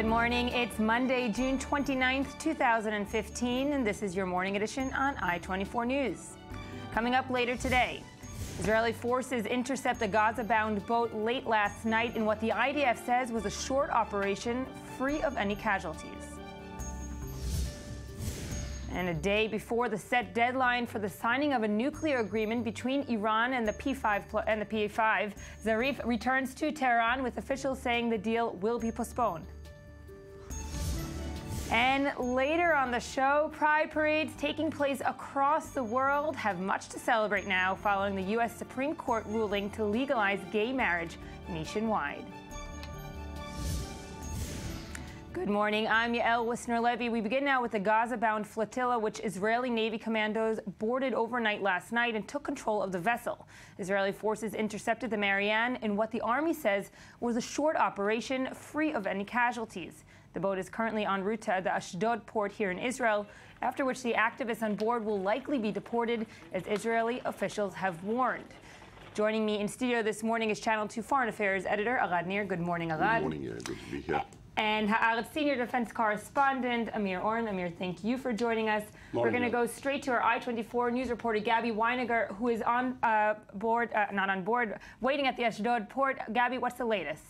Good morning. It's Monday, June 29th, 2015, and this is your morning edition on I-24 News. Coming up later today, Israeli forces intercept a Gaza-bound boat late last night in what the IDF says was a short operation free of any casualties. And a day before the set deadline for the signing of a nuclear agreement between Iran and the P5, Zarif returns to Tehran with officials saying the deal will be postponed. And later on the show, pride parades taking place across the world have much to celebrate now following the U.S. Supreme Court ruling to legalize gay marriage nationwide. Good morning, I'm Yael Wisner-Levy. We begin now with the Gaza-bound flotilla, which Israeli Navy commandos boarded overnight last night and took control of the vessel. Israeli forces intercepted the Marianne in what the army says was a short operation free of any casualties. The boat is currently en route to the Ashdod port here in Israel, after which the activists on board will likely be deported, as Israeli officials have warned. Joining me in studio this morning is Channel 2 Foreign Affairs editor Arad Nir. Good morning, Arad. Good morning, good to be here. And Haaretz senior defense correspondent Amir Oren. Amir, thank you for joining us. Morning. We're going to go straight to our I-24 news reporter Gabby Weiniger, who is on board, waiting at the Ashdod port. Gabby, what's the latest?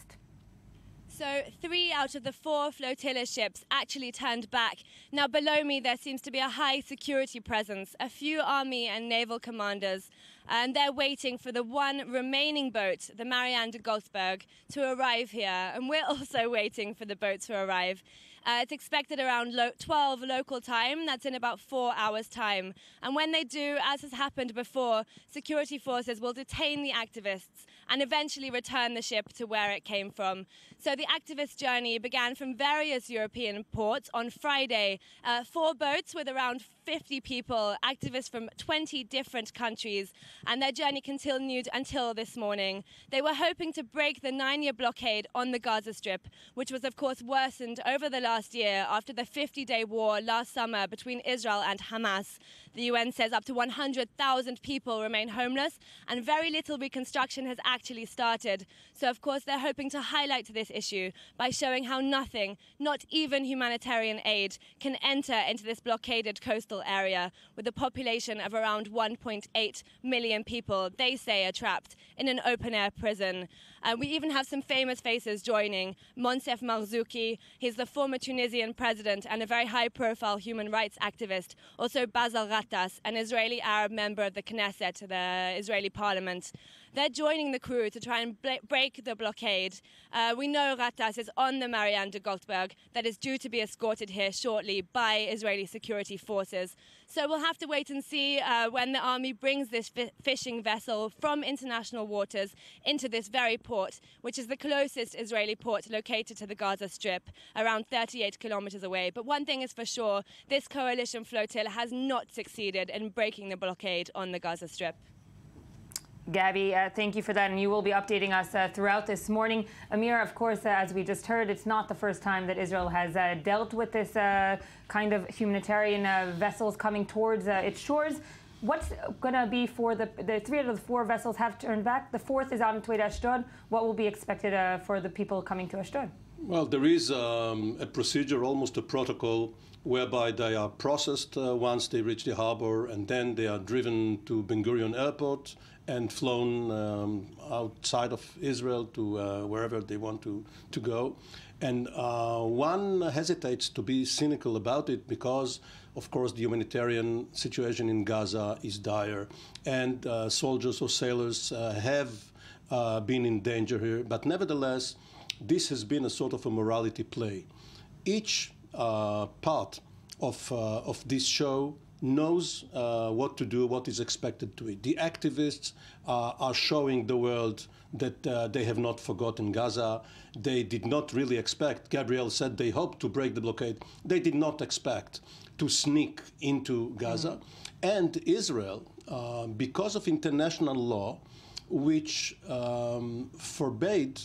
So 3 out of the 4 flotilla ships actually turned back. Now below me there seems to be a high security presence, a few army and naval commanders, and they're waiting for the one remaining boat, the Marianne de Goldsberg, to arrive here. And we're also waiting for the boat to arrive. It's expected around 12 local time. That's in about 4 hours' time. And when they do, as has happened before, security forces will detain the activists and eventually return the ship to where it came from. So the activist journey began from various European ports on Friday. 4 boats with around 50 people, activists from 20 different countries, and their journey continued until this morning. They were hoping to break the 9-year blockade on the Gaza Strip, which was of course worsened over the last year after the 50-day war last summer between Israel and Hamas. The UN says up to 100,000 people remain homeless, and very little reconstruction has actually started. So of course they're hoping to highlight this issue by showing how nothing, not even humanitarian aid, can enter into this blockaded coastal area with a population of around 1.8 million people they say are trapped in an open-air prison. We even have some famous faces joining. Monsef Marzouki, he's the former Tunisian president and a very high-profile human rights activist. Also Basel Ghatas, an Israeli Arab member of the Knesset, the Israeli parliament. They're joining the crew to try and break the blockade. We know Ghatas is on the Marianne de Goldsberg that is due to be escorted here shortly by Israeli security forces. So we'll have to wait and see when the army brings this fishing vessel from international waters into this very port, which is the closest Israeli port located to the Gaza Strip, around 38 kilometers away. But one thing is for sure, this coalition flotilla has not succeeded in breaking the blockade on the Gaza Strip. Gabby, thank you for that, and you will be updating us throughout this morning. Amir, of course, as we just heard, it's not the first time that Israel has dealt with this kind of humanitarian vessels coming towards its shores. What's going to be for the 3 out of the 4 vessels have turned back? The 4th is on its way to Ashdod. What will be expected for the people coming to Ashdod? Well, there is a procedure, almost a protocol, whereby they are processed once they reach the harbor, and then they are driven to Ben Gurion Airport and flown outside of Israel to wherever they want to go. And one hesitates to be cynical about it because, of course, the humanitarian situation in Gaza is dire, and soldiers or sailors have been in danger here. But nevertheless, this has been a sort of a morality play. Each part of this show knows what to do, what is expected to it. The activists are showing the world that they have not forgotten Gaza. They did not really expect, Gabriel said they hoped to break the blockade. They did not expect to sneak into Gaza. And Israel, because of international law, which forbade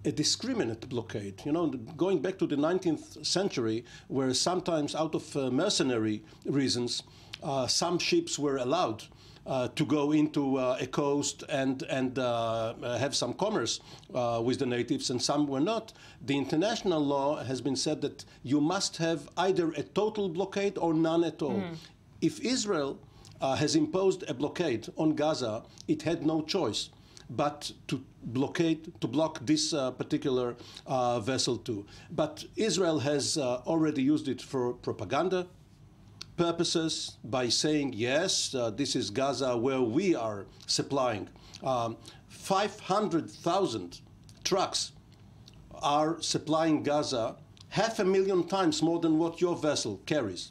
a discriminate blockade. You know, going back to the 19th century, where sometimes out of mercenary reasons, some ships were allowed to go into a coast and have some commerce with the natives, and some were not. The international law has been said that you must have either a total blockade or none at all. If Israel has imposed a blockade on Gaza, it had no choice but to block this particular vessel too. But Israel has already used it for propaganda purposes by saying, yes, this is Gaza where we are supplying. 500,000 trucks are supplying Gaza 500,000 times more than what your vessel carries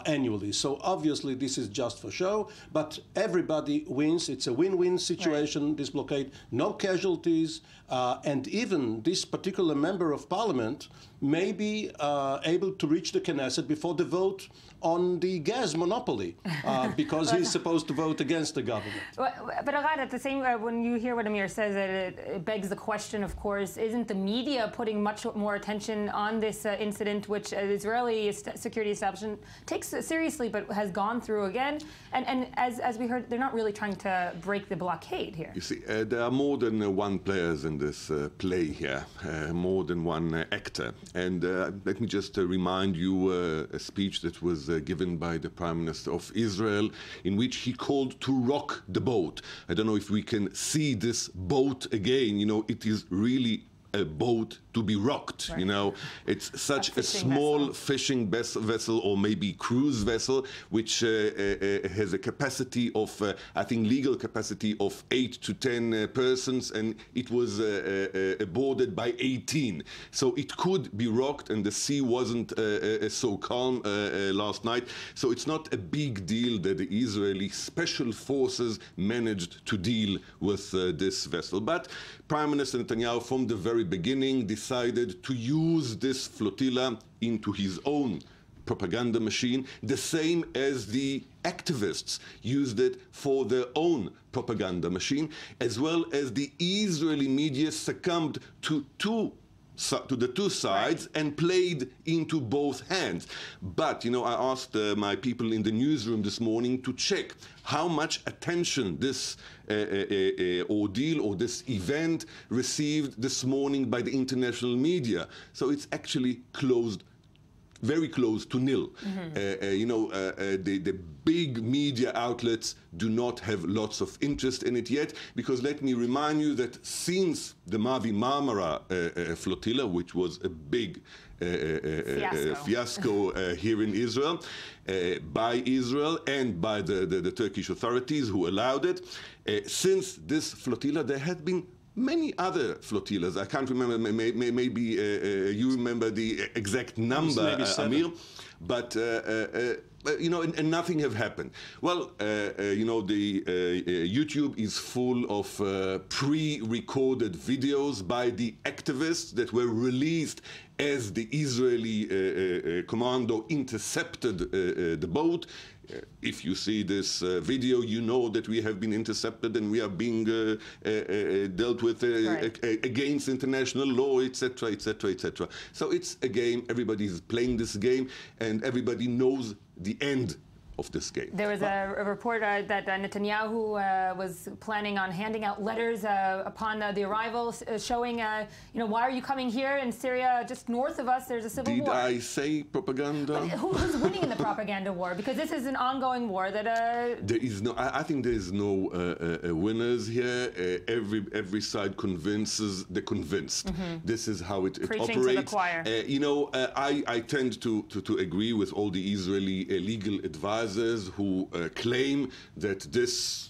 annually. So obviously this is just for show, but everybody wins. It's a win-win situation, right. This blockade, no casualties, and even this particular member of parliament may be able to reach the Knesset before the vote on the gas monopoly, because he's supposed to vote against the government. But Arad, at the same, when you hear what Amir says, it begs the question, of course, isn't the media putting much more attention on this incident, which Israeli security establishment takes seriously, but has gone through again? And as we heard, they're not really trying to break the blockade here. You see, there are more than one players in this play here, more than one actor. And let me just remind you a speech that was given by the Prime Minister of Israel, in which he called to rock the boat. I don't know if we can see this boat again. You know, it is really a boat to be rocked, right. You know. It's such a small fishing vessel or maybe cruise vessel, which has a capacity of, I think, legal capacity of 8 to 10 persons, and it was boarded by 18. So it could be rocked, and the sea wasn't so calm last night. So it's not a big deal that the Israeli special forces managed to deal with this vessel. But Prime Minister Netanyahu, from the very beginning, decided to use this flotilla into his own propaganda machine, the same as the activists used it for their own propaganda machine, as well as the Israeli media succumbed to the two sides, right, and played into both hands. But, you know, I asked my people in the newsroom this morning to check how much attention this ordeal or this event received this morning by the international media. So it's actually very close to nil. You know, the big media outlets do not have lots of interest in it yet, because let me remind you that since the Mavi Marmara flotilla, which was a big fiasco here in Israel, by Israel and by the Turkish authorities who allowed it, since this flotilla there had been many other flotillas. I can't remember, maybe you remember the exact number, Amir, but you know, and nothing have happened. Well, you know, the YouTube is full of pre-recorded videos by the activists that were released as the Israeli commando intercepted the boat. If you see this video, you know that we have been intercepted and we are being dealt with against international law, etc., etc., etc. So it's a game. Everybody is playing this game, and everybody knows the end of this game. There was a report that Netanyahu was planning on handing out letters upon the arrival, showing, you know, why are you coming here in Syria? Just north of us, there's a civil war. Did I say propaganda? Who's winning in the propaganda war? Because this is an ongoing war that... There is no. I think there is no winners here. Every side convinces the convinced. This is how it operates. To the choir. You know, I tend to agree with all the Israeli legal advisors who claim that this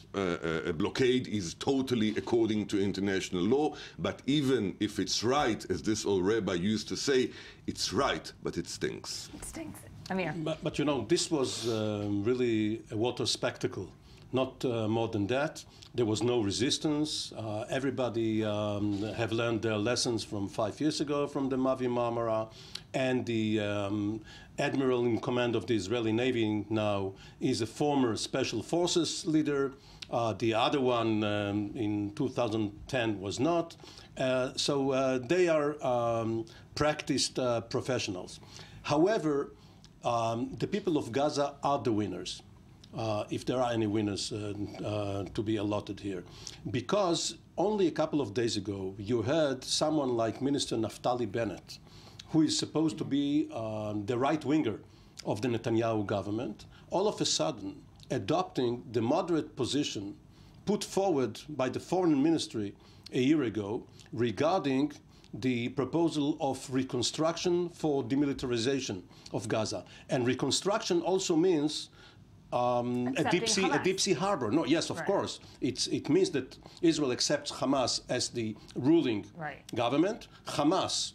blockade is totally according to international law. But even if it's right, as this old rabbi used to say, it's right, but it stinks. It stinks. Amir. But you know, this was really a water spectacle not more than that. There was no resistance. Everybody have learned their lessons from 5 years ago from the Mavi Marmara, and the admiral in command of the Israeli Navy now is a former special forces leader. The other one in 2010 was not. So they are practiced professionals. However, the people of Gaza are the winners, if there are any winners to be allotted here. Because only a couple of days ago, you heard someone like Minister Naftali Bennett, who is supposed to be the right-winger of the Netanyahu government, all of a sudden adopting the moderate position put forward by the foreign ministry a year ago regarding the proposal of reconstruction for demilitarization of Gaza. And reconstruction also means a deep sea harbor. No, yes, of course. It means that Israel accepts Hamas as the ruling government. Hamas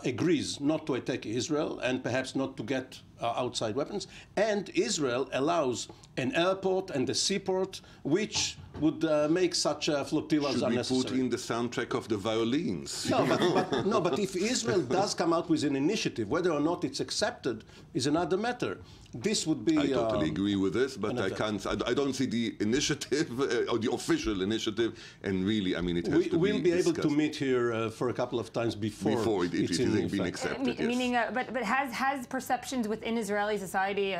agrees not to attack Israel and perhaps not to get outside weapons. And Israel allows an airport and a seaport which would make such flotillas unnecessary. Should we put in the soundtrack of the violins? No, but if Israel does come out with an initiative, whether or not it's accepted is another matter. This would be... I totally agree with this, but I don't see the initiative, or the official initiative, and really, I mean, it has to be We'll be able discussed. to meet here for a couple of times before it has been accepted. Meaning, but has perceptions within Israeli society,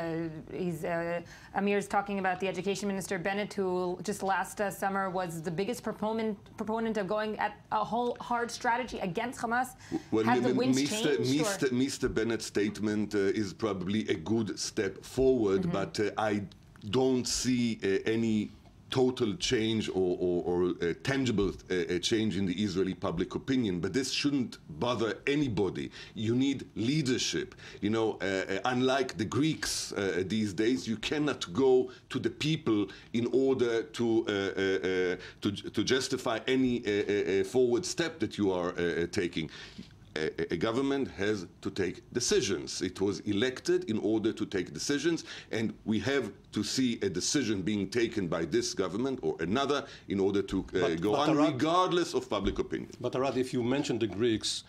Amir's talking about the education minister Bennett, who just last summer was the biggest proponent of going at a whole hard strategy against Hamas. Well, have the winds changed? Mr. Bennett's statement is probably a good step forward, but I don't see any total change or tangible change in the Israeli public opinion. But this shouldn't bother anybody. You need leadership. You know, unlike the Greeks these days, you cannot go to the people in order to justify any forward step that you are taking. A government has to take decisions. It was elected in order to take decisions, and we have to see a decision being taken by this government or another in order to go on, regardless of public opinion. But Arad, if you mentioned the Greeks,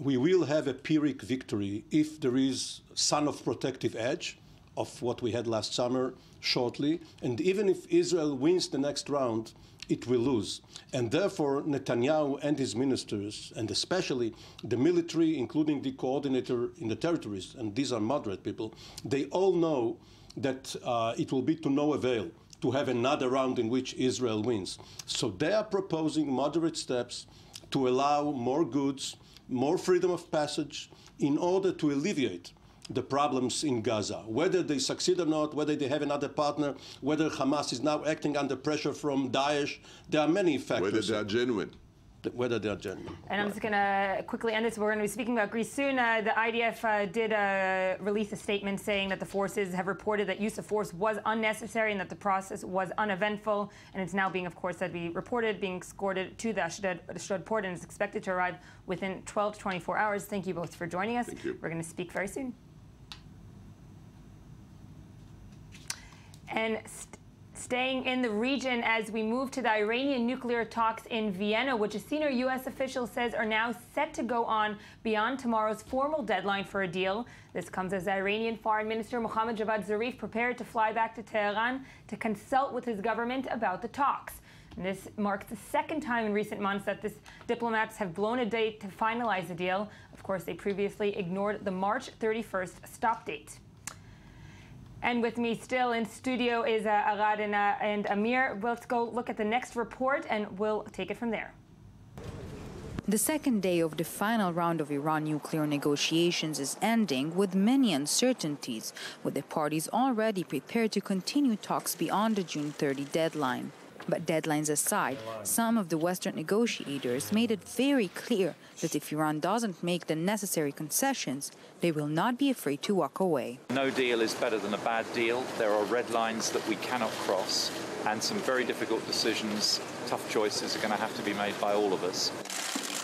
we will have a Pyrrhic victory if there is son of protective edge of what we had last summer shortly, and even if Israel wins the next round, it will lose. And therefore, Netanyahu and his ministers, and especially the military, including the coordinator in the territories, and these are moderate people, they all know that it will be to no avail to have another round in which Israel wins. So they are proposing moderate steps to allow more goods, more freedom of passage, in order to alleviate the problems in Gaza. Whether they succeed or not, whether they have another partner, whether Hamas is now acting under pressure from Daesh, there are many factors. Whether they are genuine. Whether they are genuine. And I'm just going to quickly end this. We're going to be speaking about Greece soon. The IDF did release a statement saying that the forces have reported that use of force was unnecessary and that the process was uneventful. And it's now being, of course, reported being escorted to the Ashdod port and is expected to arrive within 12 to 24 hours. Thank you both for joining us. Thank you. We're going to speak very soon. And staying in the region as we move to the Iranian nuclear talks in Vienna, which a senior U.S. official says are now set to go on beyond tomorrow's formal deadline for a deal. This comes as Iranian Foreign Minister Mohammad Javad Zarif prepared to fly back to Tehran to consult with his government about the talks. And this marks the second time in recent months that diplomats have blown a date to finalize the deal. Of course, they previously ignored the March 31st stop date. And with me still in studio is Arad and Amir. Let's go look at the next report and we'll take it from there. The second day of the final round of Iran nuclear negotiations is ending with many uncertainties, with the parties already prepared to continue talks beyond the June 30 deadline. But deadlines aside, some of the Western negotiators made it very clear that if Iran doesn't make the necessary concessions, they will not be afraid to walk away. No deal is better than a bad deal. There are red lines that we cannot cross, and some very difficult decisions, tough choices are going to have to be made by all of us.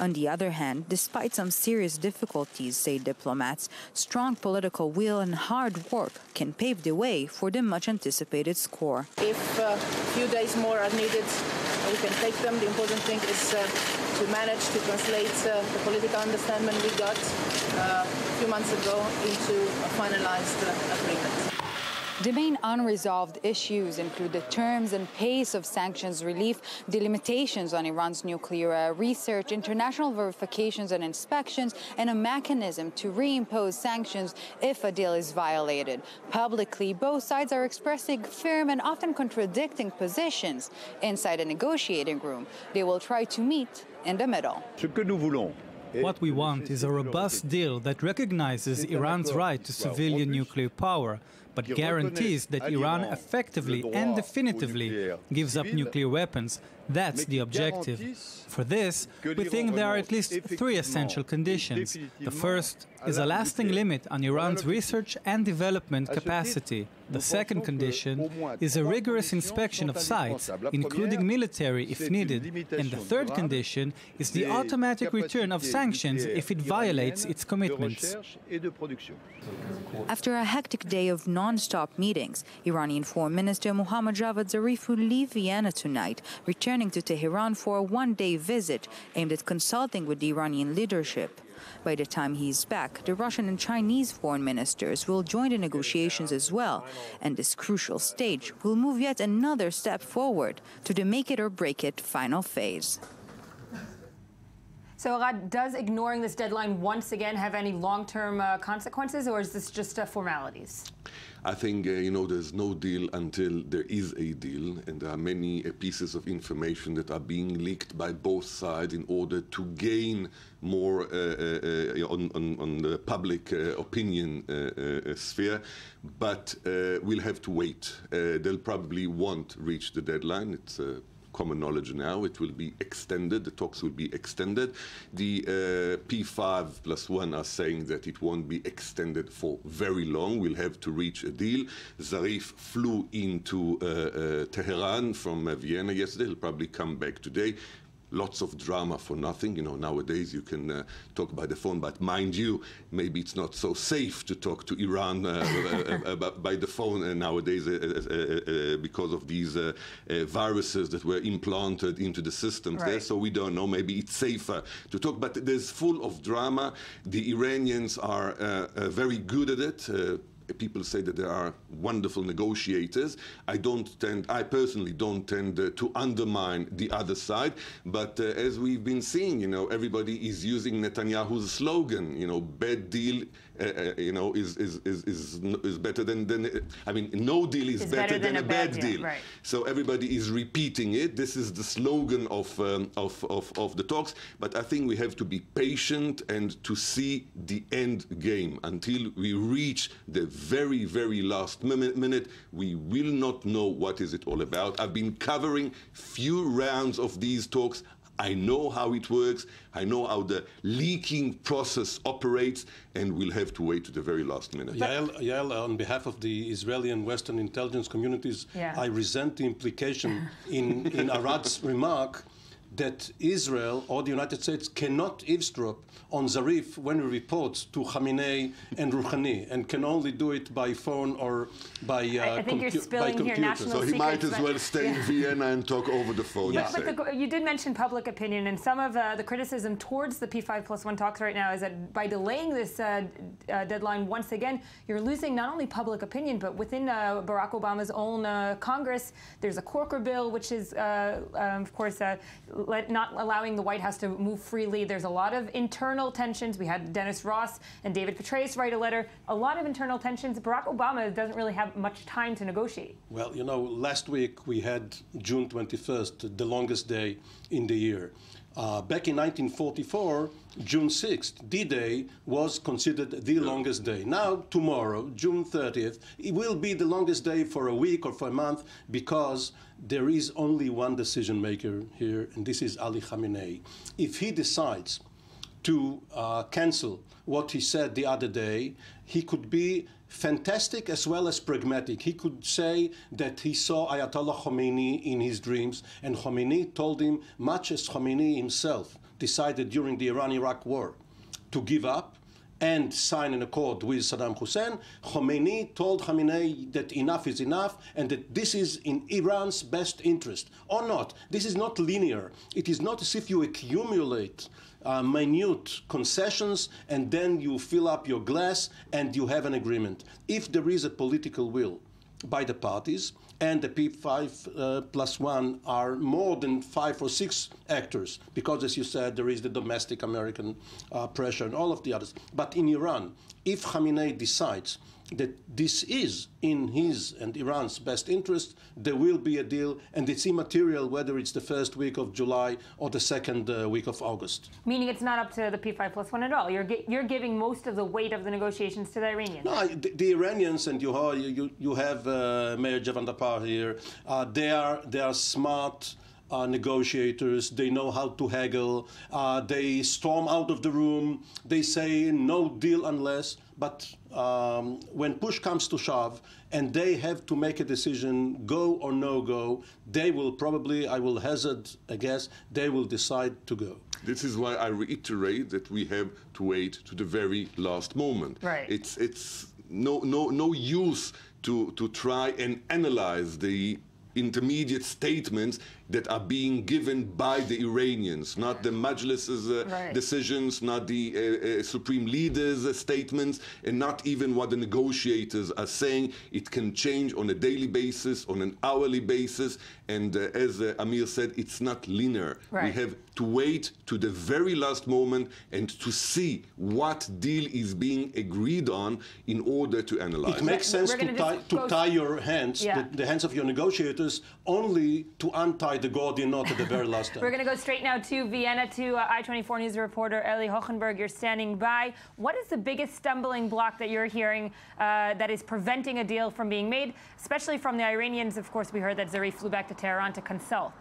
On the other hand, despite some serious difficulties, say diplomats, strong political will and hard work can pave the way for the much-anticipated score. If a few days more are needed, we can take them. The important thing is to manage to translate the political understanding we got a few months ago into a finalized agreement. The main unresolved issues include the terms and pace of sanctions relief, the limitations on Iran's nuclear research, international verifications and inspections, and a mechanism to reimpose sanctions if a deal is violated. Publicly, both sides are expressing firm and often contradicting positions. Inside a negotiating room, they will try to meet in the middle. What we want is a robust deal that recognizes Iran's right to civilian nuclear power, but guarantees that Iran effectively and definitively gives up nuclear weapons. That's the objective. For this, we think there are at least three essential conditions. The first is a lasting limit on Iran's research and development capacity. The second condition is a rigorous inspection of sites, including military if needed. And the third condition is the automatic return of sanctions if it violates its commitments. After a hectic day of non-stop meetings, Iranian Foreign Minister Mohammad Javad Zarif will leave Vienna tonight, returning to Tehran for a one-day visit aimed at consulting with the Iranian leadership. By the time he is back, the Russian and Chinese foreign ministers will join the negotiations as well, and this crucial stage will move yet another step forward to the make-it-or-break-it final phase. So, Arad, does ignoring this deadline once again have any long-term consequences, or is this just formalities? I think, there's no deal until there is a deal, and there are many pieces of information that are being leaked by both sides in order to gain more on the public opinion sphere. But we'll have to wait. They'll probably won't reach the deadline. It's common knowledge now. It will be extended. The talks will be extended. The P5+1 are saying that it won't be extended for very long. We'll have to reach a deal. Zarif flew into Tehran from Vienna yesterday. He'll probably come back today. Lots of drama for nothing. Nowadays you can talk by the phone, but mind you, maybe it's not so safe to talk to Iran by the phone nowadays because of these viruses that were implanted into the systems there. So we don't know. Maybe it's safer to talk, but there's full of drama. The Iranians are very good at it. People say that there are wonderful negotiators. I personally don't tend to undermine the other side. But as we've been seeing, everybody is using Netanyahu's slogan. Bad deal, is better than no deal is better than a bad deal. Right. So everybody is repeating it. This is the slogan of the talks. But I think we have to be patient and to see the end game. Until we reach the very, very last minute, we will not know what is it all about. I've been covering few rounds of these talks. I know how it works. I know how the leaking process operates, and we'll have to wait to the very last minute. Yael, on behalf of the Israeli and Western intelligence communities, I resent the implication in Arad's remark that Israel or the United States cannot eavesdrop on Zarif when he reports to Khamenei and Rouhani, and can only do it by phone or by I think you're spilling here national secrets. So he might as well stay in Vienna and talk over the phone. But you did mention public opinion, and some of the criticism towards the P5+1 talks right now is that by delaying this deadline once again, you're losing not only public opinion, but within Barack Obama's own Congress, there's a Corker bill, which is, of course, not allowing the White House to move freely. There's a lot of internal tensions. We had Dennis Ross and David Petraeus write a letter. A lot of internal tensions. Barack Obama doesn't really have much time to negotiate. Well, last week we had June 21st, the longest day in the year. Back in 1944, June 6th, D-Day, was considered the longest day. Now, tomorrow, June 30th, it will be the longest day for a week or for a month, because there is only one decision maker here, and this is Ali Khamenei. If he decides to cancel what he said the other day, he could be fantastic as well as pragmatic. He could say that he saw Ayatollah Khomeini in his dreams, and Khomeini told him, much as Khomeini himself decided during the Iran-Iraq war to give up and sign an accord with Saddam Hussein, Khomeini told Khamenei that enough is enough and that this is in Iran's best interest, or not. This is not linear. It is not as if you accumulate minute concessions and then you fill up your glass and you have an agreement. If there is a political will by the parties, and the P5+1 are more than 5 or 6 actors, because, as you said, there is the domestic American pressure and all of the others. But in Iran, if Khamenei decides that this is in his and Iran's best interest, there will be a deal, and it's immaterial whether it's the first week of July or the second week of August. Meaning it's not up to the P5+1 at all. You're giving most of the weight of the negotiations to the Iranians. No, the Iranians, and you have Mayor Javandapar here, they are smart negotiators. They know how to haggle. They storm out of the room. They say no deal unless. But when push comes to shove and they have to make a decision, go or no go, they will probably, I will hazard a guess, they will decide to go. This is why I reiterate that we have to wait to the very last moment. Right. It's no use to try and analyze the intermediate statements that are being given by the Iranians, not the Majlis's decisions, not the Supreme Leader's statements, and not even what the negotiators are saying. It can change on a daily basis, on an hourly basis, and as Amir said, it's not linear. Right. We have to wait to the very last moment and to see what deal is being agreed on in order to analyze. It makes sense to tie your hands, the hands of your negotiators, only to untie the Gordian knot at the very last time. We're going to go straight now to Vienna to I-24 News reporter Eli Hochenberg. You're standing by. What is the biggest stumbling block that you're hearing that is preventing a deal from being made, especially from the Iranians? Of course, we heard that Zarif flew back to Tehran to consult.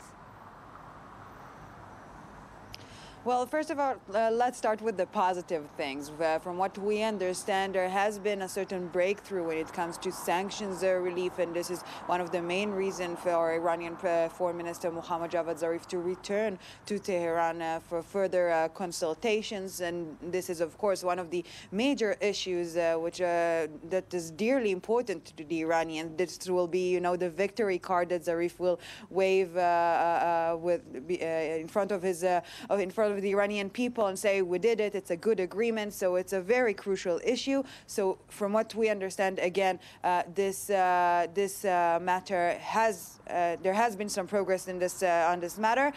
Well, first of all, let's start with the positive things. From what we understand, there has been a certain breakthrough when it comes to sanctions relief, and this is one of the main reasons for Iranian Foreign Minister Mohammad Javad Zarif to return to Tehran for further consultations. And this is, of course, one of the major issues that is dearly important to the Iranians. This will be, the victory card that Zarif will wave in front of the Iranian people and say, we did it, it's a good agreement. So it's a very crucial issue. So from what we understand, again, this matter there has been some progress in this on this matter.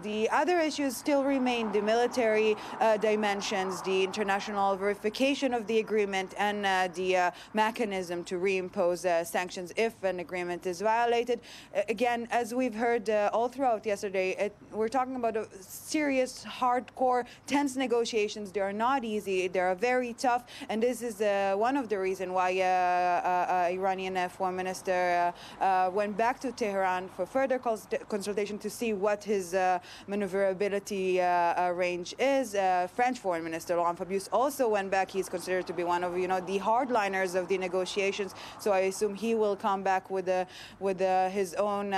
The other issues still remain: the military dimensions, the international verification of the agreement, and the mechanism to reimpose sanctions if an agreement is violated. Again, as we've heard all throughout yesterday, we're talking about a serious, hardcore, tense negotiations. They are not easy. They are very tough, and this is one of the reasons why Iranian Foreign Minister went back to Tehran for further consultation to see what his maneuverability range is. French Foreign Minister Laurent Fabius also went back. He's considered to be one of the hardliners of the negotiations. So I assume he will come back with his own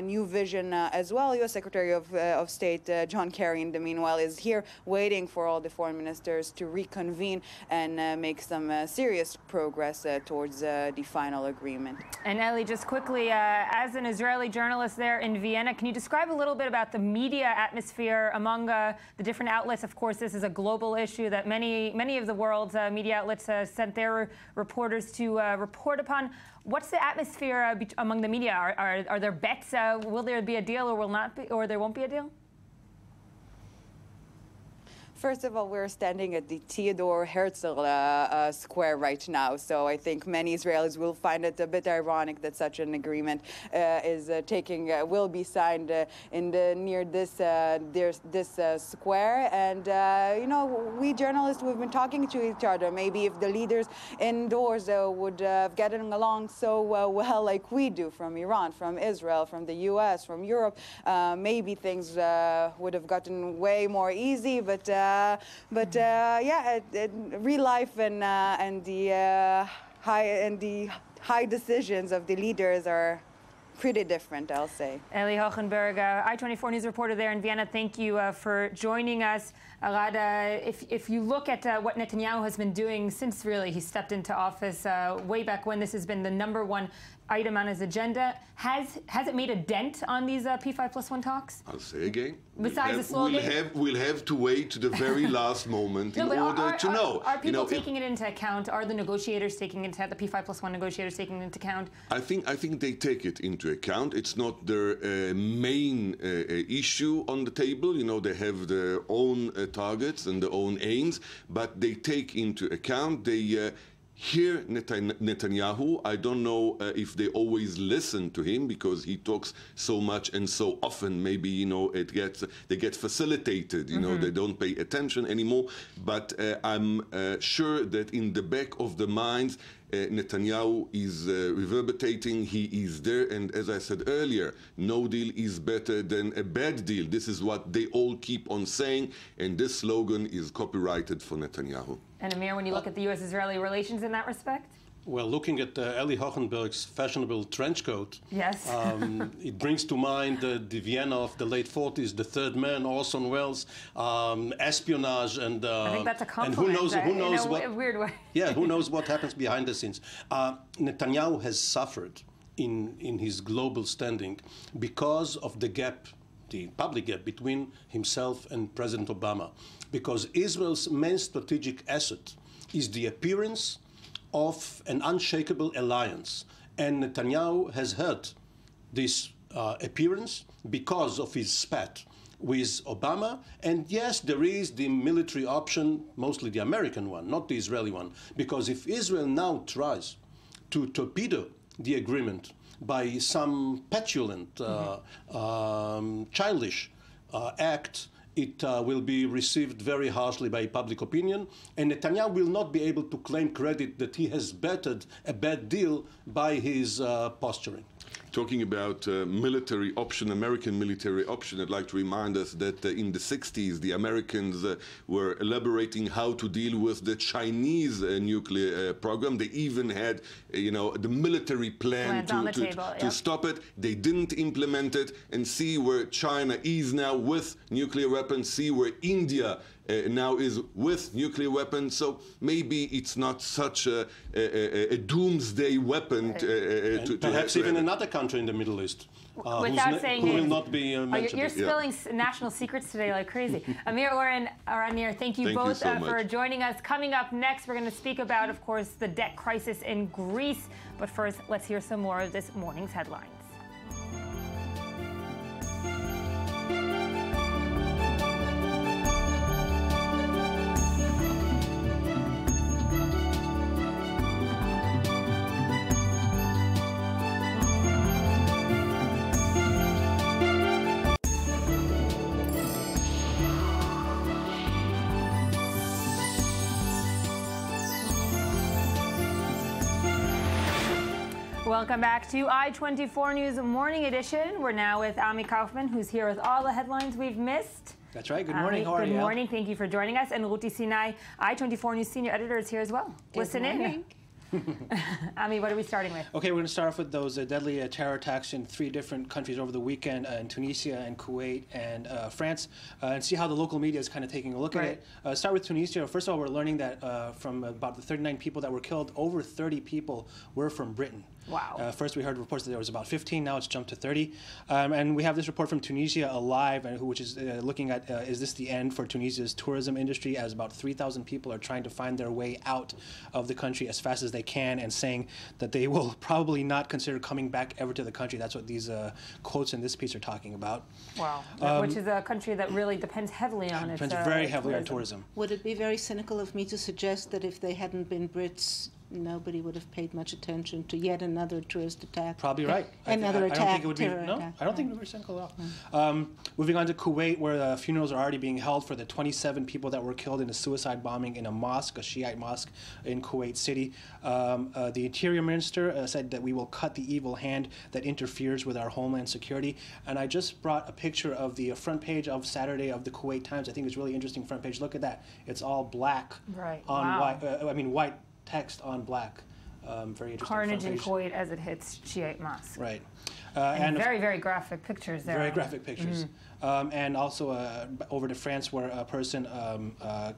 new vision as well. U.S. Secretary of State John Kerry, in the meanwhile, is here waiting for all the foreign ministers to reconvene and make some serious progress towards the final agreement. And Eli, just quickly, as an Israeli journalist there in Vienna, can you describe a little bit about the media atmosphere among the different outlets? Of course, this is a global issue that many of the world's media outlets sent their reporters to report upon. What's the atmosphere among the media? Are there bets? Will there be a deal, or will not be, or there won't be a deal? First of all, we're standing at the Theodor Herzl Square right now, so I think many Israelis will find it a bit ironic that such an agreement will be signed near this square. And we journalists, we've been talking to each other. Maybe if the leaders indoors would have gotten along so well like we do, from Iran, from Israel, from the U.S., from Europe, maybe things would have gotten way more easy. But real life and the high decisions of the leaders are pretty different, I'll say. Eli Hochenberg, I-24 News reporter there in Vienna, thank you for joining us. Arad, if you look at what Netanyahu has been doing since really he stepped into office, way back when, this has been the #1 item on his agenda. Has it made a dent on these P5+1 talks? I'll say again. Besides the slogan? We'll have to wait to the very last moment in order to know. Are people taking it into account? Are the negotiators taking it into account, the P5+1 negotiators taking it into account? I think they take it into account. It's not their main issue on the table. You know, they have their own targets and their own aims, but they take into account. They hear Netanyahu. I don't know if they always listen to him because he talks so much and so often. Maybe, you know, they get facilitated. You know, they don't pay attention anymore. But I'm sure that in the back of the minds, Netanyahu is reverberating. He is there, and as I said earlier, no deal is better than a bad deal. This is what they all keep on saying, and this slogan is copyrighted for Netanyahu. And Amir, when you look at the U.S.-Israeli relations in that respect? Well, looking at Eli Hochenberg's fashionable trench coat, yes, it brings to mind the Vienna of the late 40s, the Third Man, Orson Welles, espionage, and I think that's a compliment. And who knows in what? A weird way. Yeah, who knows what happens behind the scenes? Netanyahu has suffered in his global standing because of the gap, the public gap between himself and President Obama, because Israel's main strategic asset is the appearance of an unshakable alliance. And Netanyahu has hurt this appearance because of his spat with Obama. And yes, there is the military option, mostly the American one, not the Israeli one, because if Israel now tries to torpedo the agreement by some petulant, childish act, it will be received very harshly by public opinion, and Netanyahu will not be able to claim credit that he has bettered a bad deal by his posturing. Talking about military option, American military option, I'd like to remind us that in the 60s, the Americans were elaborating how to deal with the Chinese nuclear program. They even had, you know, the military plan to stop it. They didn't implement it. And see where China is now with nuclear weapons. See where India now is with nuclear weapons. So maybe it's not such a doomsday weapon to perhaps even another country in the Middle East without saying who will not be mentioned. You're spilling national secrets today like crazy. Amir, Oren, Aranir, thank you both for joining us. Coming up next, we're going to speak about, of course, the debt crisis in Greece. But first, let's hear some more of this morning's headlines. Welcome back to I-24 News Morning Edition. We're now with Ami Kaufman, who's here with all the headlines we've missed. That's right. Good morning. How are you? Good morning. Thank you for joining us. And Ruti Sinai, I-24 News senior editor, is here as well. Listen in. Ami, what are we starting with? Okay, we're going to start off with those deadly terror attacks in 3 different countries over the weekend, in Tunisia and Kuwait and France, and see how the local media is kind of taking a look at it. Start with Tunisia. First of all, we're learning that from about the 39 people that were killed, over 30 people were from Britain. Wow. First, we heard reports that there was about 15. Now it's jumped to 30. And we have this report from Tunisia Alive, which is looking at, is this the end for Tunisia's tourism industry, as about 3,000 people are trying to find their way out of the country as fast as they can, and saying that they will probably not consider coming back ever to the country. That's what these quotes in this piece are talking about. Wow. Which is a country that really depends heavily on its depends very heavily on tourism. Would it be very cynical of me to suggest that if they hadn't been Brits, nobody would have paid much attention to yet another tourist attack? Probably right. Another attack. I don't think it would be. No, I don't think it would be cynical at all. Moving on to Kuwait, where funerals are already being held for the 27 people that were killed in a suicide bombing in a mosque, a Shiite mosque in Kuwait City. The Interior Minister said that we will cut the evil hand that interferes with our homeland security. And I just brought a picture of the front page of Saturday of the Kuwait Times. I think it's a really interesting front page. Look at that. It's all black on white. White text on black. Very interesting. Carnage in Kuwait as it hits Shiite mosques. Right. And very, very graphic pictures there. Very graphic pictures. And also over to France, where a person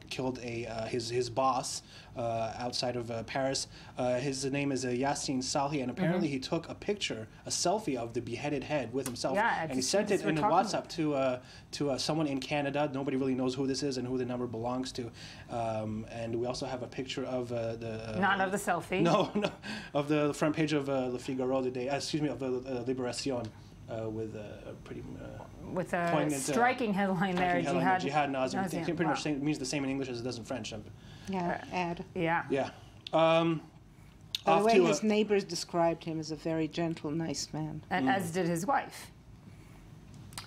killed his boss outside of Paris. His name is Yassine Salhi, and apparently he took a picture, a selfie of the beheaded head with himself, and he sent it in a WhatsApp to someone in Canada. Nobody really knows who this is and who the number belongs to. And we also have a picture of not of the selfie. No, of the front page of Le Figaro today. Excuse me, of Libération, with a pretty. With a striking headline there, Jihad Nazim. It pretty much means the same in English as it does in French. Yeah, ad. Yeah. Yeah. By the way, his neighbors described him as a very gentle, nice man. And as did his wife.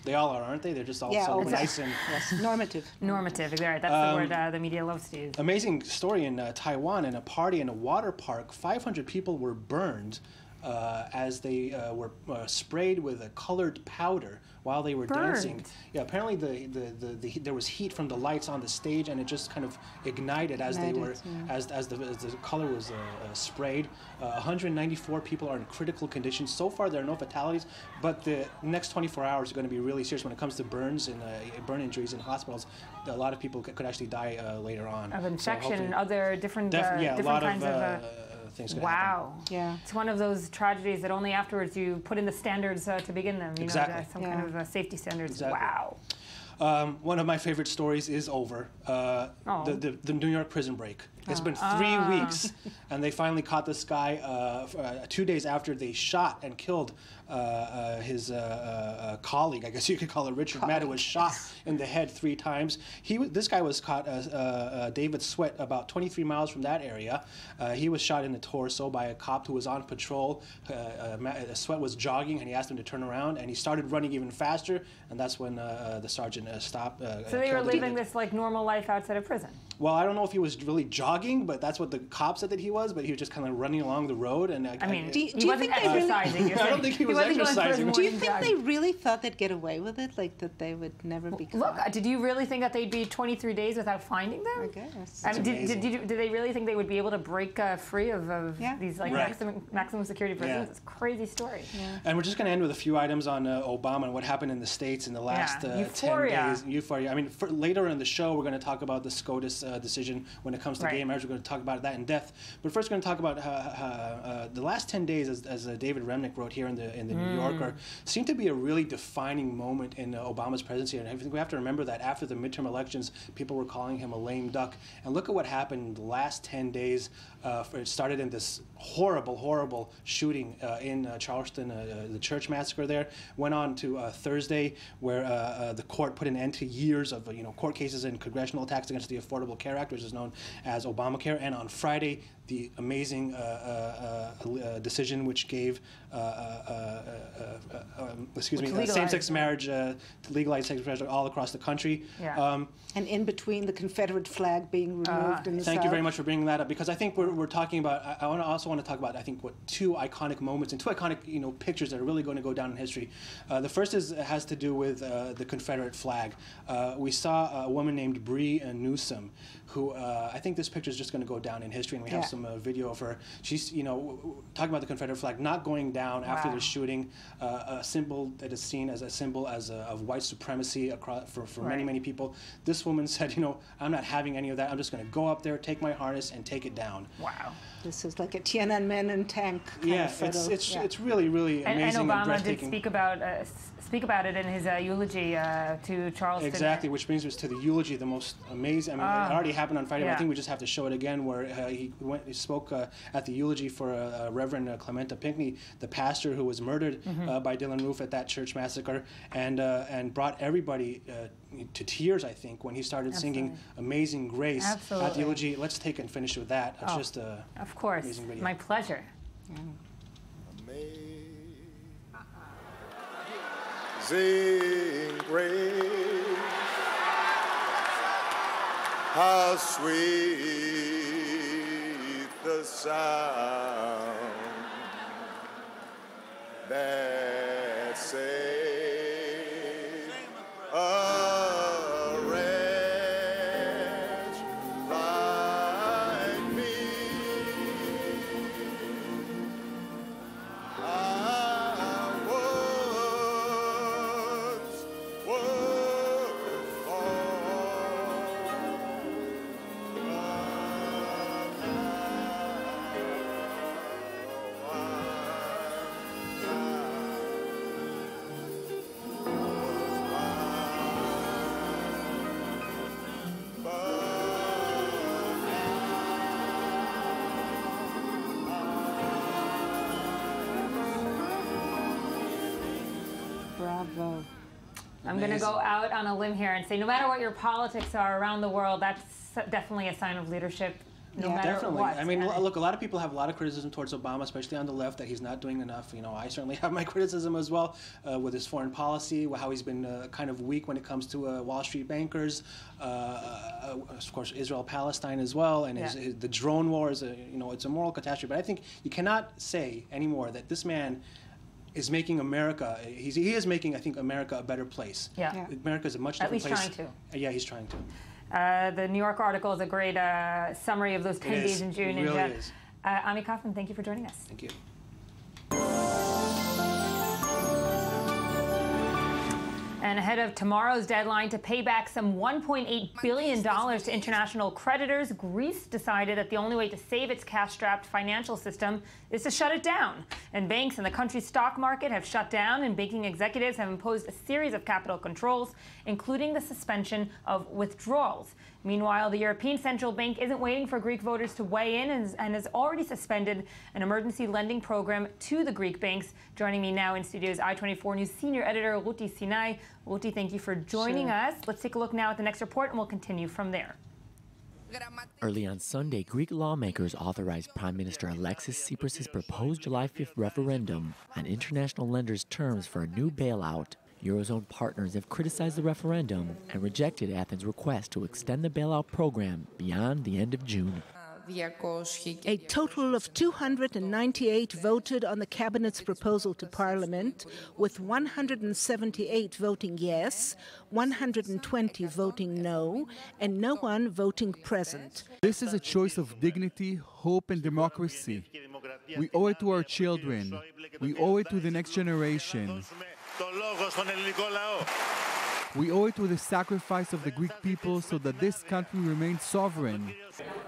They all are, aren't they? They're just all so nice and... Yes, normative. Normative, right. That's the word the media loves to use. Amazing story in Taiwan. In a party in a water park, 500 people were burned as they were sprayed with a colored powder while they were dancing. Yeah, apparently there was heat from the lights on the stage, and it just kind of ignited as they were as the color was sprayed. 194 people are in critical condition. So far, there are no fatalities, but the next 24 hours are going to be really serious when it comes to burns and burn injuries in hospitals. A lot of people could actually die later on. Of infection and other different different kinds of things. Wow. Yeah. It's one of those tragedies that only afterwards you put in the standards to begin them. You know, some kind of safety standards. Exactly. Wow. One of my favorite stories is over. The New York prison break. It's been 3 weeks, and they finally caught this guy 2 days after they shot and killed his colleague, I guess you could call it, Richard Maddow, was shot in the head 3 times. This guy was caught, David Sweat, about 23 miles from that area. He was shot in the torso by a cop who was on patrol. Sweat was jogging, and he asked him to turn around, and he started running even faster, and that's when the sergeant stopped. So they were living this like normal life outside of prison? Well, I don't know if he was really jogging, but that's what the cop said that he was. But he was just kind of running along the road, and he wasn't exercising. I don't think he was exercising. Do you think they really thought they'd get away with it, like that they would never be caught? Look, did you really think that they'd be 23 days without finding them? I guess. I mean, did they really think they would be able to break free of these like maximum security prisons? It's a crazy story. Yeah. And we're just going to end with a few items on Obama and what happened in the States in the last 10 days. Euphoria. I mean, later in the show, we're going to talk about the SCOTUS decision when it comes to gay marriage. We're going to talk about that in depth. But first, we're going to talk about the last 10 days, as David Remnick wrote here in the New Yorker, seemed to be a really defining moment in Obama's presidency. And I think we have to remember that after the midterm elections, people were calling him a lame duck. And look at what happened in the last 10 days. It started in this horrible shooting in Charleston, the church massacre there. Went on to Thursday, where the court put an end to years of court cases and congressional attacks against the Affordable Care Act, which is known as Obamacare. And on Friday, the amazing decision which gave same-sex marriage, to legalize same-sex marriage all across the country. Yeah. And in between, the Confederate flag being removed in the South. Thank you very much for bringing that up, because I think we're talking about. I also want to talk about, I think, what 2 iconic moments and 2 iconic pictures that are really going to go down in history. The first has to do with the Confederate flag. We saw a woman named Bree Newsom, who I think this picture is just going to go down in history, and we have some video of her. She's, talking about the Confederate flag not going down after the shooting, a symbol that is seen as a symbol of white supremacy across for many people. This woman said, I'm not having any of that. I'm just going to go up there, take my harness, and take it down. Wow. This is like a Tiananmen tank kind of photo. It's really amazing and Obama breathtaking. did speak about it in his eulogy to Charleston. Exactly, which brings us to the eulogy, the most amazing. I mean, it already happened on Friday, but I think we just have to show it again, where he spoke at the eulogy for Reverend Clementa Pinckney, the pastor who was murdered by Dylan Roof at that church massacre, and brought everybody to tears, I think, when he started singing Amazing Grace at the eulogy. Let's take and finish with that. It's just a of course, amazing video. My pleasure. Amazing grace, how sweet the sound that saved a wretch like me. I was Bravo. I'm going to go out on a limb here and say no matter what your politics are around the world, that's definitely a sign of leadership. No matter definitely. what. I mean, look, a lot of people have a lot of criticism towards Obama, especially on the left, that he's not doing enough. You know, I certainly have my criticism as well with his foreign policy, how he's been kind of weak when it comes to Wall Street bankers, of course, Israel-Palestine as well, and the drone war is, you know, it's a moral catastrophe. But I think you cannot say anymore that this man is making America, he is making, I think, America a better place. Yeah. America is a much different place. At least trying to. Yeah, he's trying to. The New York article is a great summary of those 10 days in June. It really is. Ami Kaufman, thank you for joining us. Thank you. And ahead of tomorrow's deadline to pay back some $1.8 billion to international creditors, Greece decided that the only way to save its cash-strapped financial system is to shut it down. And banks in the country's stock market have shut down, and banking executives have imposed a series of capital controls, including the suspension of withdrawals. Meanwhile, the European Central Bank isn't waiting for Greek voters to weigh in and has already suspended an emergency lending program to the Greek banks. Joining me now in studio is I-24 News senior editor Ruti Sinai. Ruti, thank you for joining us. Let's take a look now at the next report, and we'll continue from there. Early on Sunday, Greek lawmakers authorized Prime Minister Alexis Tsipras' proposed July 5th referendum on international lenders' terms for a new bailout. Eurozone partners have criticized the referendum and rejected Athens' request to extend the bailout program beyond the end of June. A total of 298 voted on the Cabinet's proposal to Parliament, with 178 voting yes, 120 voting no, and no one voting present. This is a choice of dignity, hope, and democracy. We owe it to our children. We owe it to the next generation. We owe it to the sacrifice of the Greek people so that this country remains sovereign.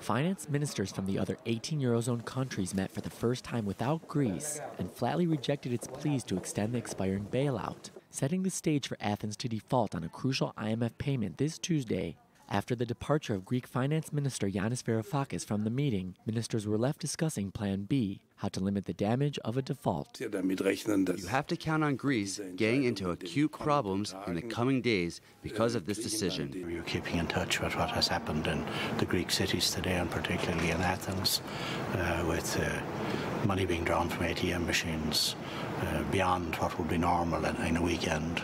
Finance ministers from the other 18 Eurozone countries met for the first time without Greece and flatly rejected its pleas to extend the expiring bailout, setting the stage for Athens to default on a crucial IMF payment this Tuesday. After the departure of Greek Finance Minister Yanis Varoufakis from the meeting, ministers were left discussing Plan B, how to limit the damage of a default. You have to count on Greece getting into acute problems in the coming days because of this decision. You're keeping in touch with what has happened in the Greek cities today, and particularly in Athens, with money being drawn from ATM machines beyond what would be normal in a weekend.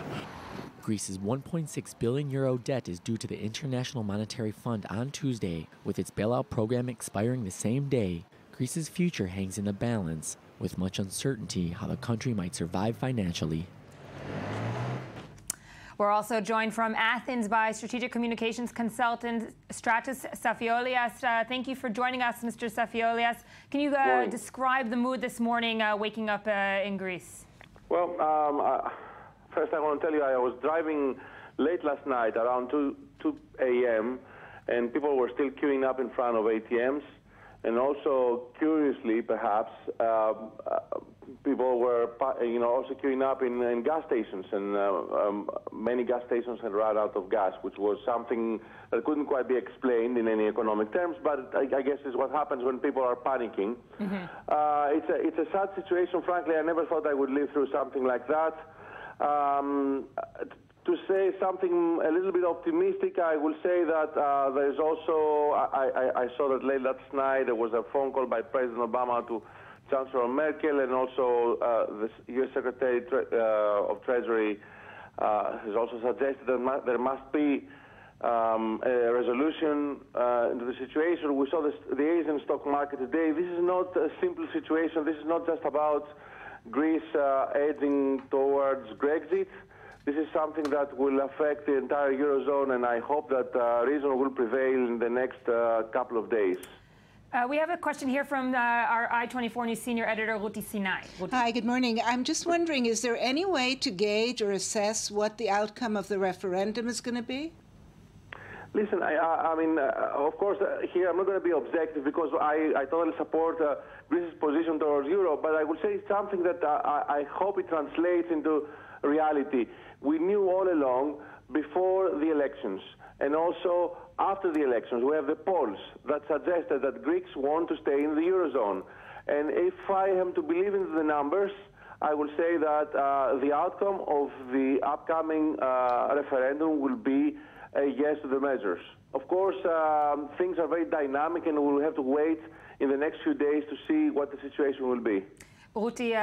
Greece's €1.6 billion debt is due to the International Monetary Fund on Tuesday, with its bailout program expiring the same day. Greece's future hangs in the balance, with much uncertainty how the country might survive financially. We're also joined from Athens by strategic communications consultant Stratos Safiolias. Thank you for joining us, Mr. Safiolias. Can you describe the mood this morning waking up in Greece? Well, first, I want to tell you I was driving late last night around 2 a.m. and people were still queuing up in front of ATMs. And also, curiously, perhaps, people were, also queuing up in gas stations, and many gas stations had run out of gas, which was something that couldn't quite be explained in any economic terms, but I guess is what happens when people are panicking. Mm-hmm. It's a sad situation. Frankly, I never thought I would live through something like that. To say something a little bit optimistic, I will say that there's also, I saw that late last night there was a phone call by President Obama to Chancellor Merkel, and also the U.S. Secretary of Treasury has also suggested that there must be a resolution into the situation. We saw the Asian stock market today. This is not a simple situation. This is not just about Greece edging towards Brexit. This is something that will affect the entire Eurozone, and I hope that reason will prevail in the next couple of days. We have a question here from our I-24 News senior editor, Ruti Sinai. Hi, good morning. I'm just wondering, is there any way to gauge or assess what the outcome of the referendum is going to be? Listen, I mean, of course, here I'm not going to be objective because I totally support Greece's position towards Europe, but I will say something that I hope it translates into reality. We knew all along, before the elections, and also after the elections, we have the polls that suggested that Greeks want to stay in the Eurozone. And if I am to believe in the numbers, I will say that the outcome of the upcoming referendum will be a yes to the measures. Of course, things are very dynamic, and we will have to wait in the next few days to see what the situation will be. Ruti,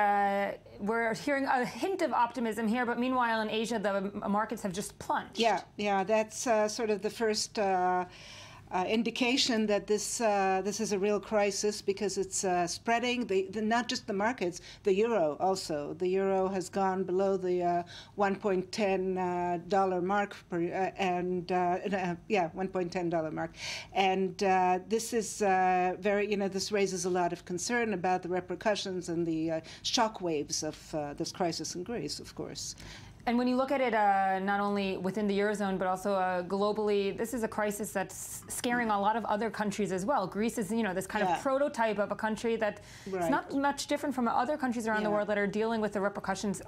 we're hearing a hint of optimism here, but meanwhile in Asia, the markets have just plunged. Yeah, that's sort of the first indication that this is a real crisis, because it's spreading. Not just the markets, the euro also. The euro has gone below the $1.10 mark $1.10 mark, and this is this raises a lot of concern about the repercussions and the shock waves of this crisis in Greece, of course. And when you look at it not only within the Eurozone, but also globally, this is a crisis that's scaring a lot of other countries as well. Greece is, this kind of prototype of a country that is not much different from other countries around the world that are dealing with the repercussions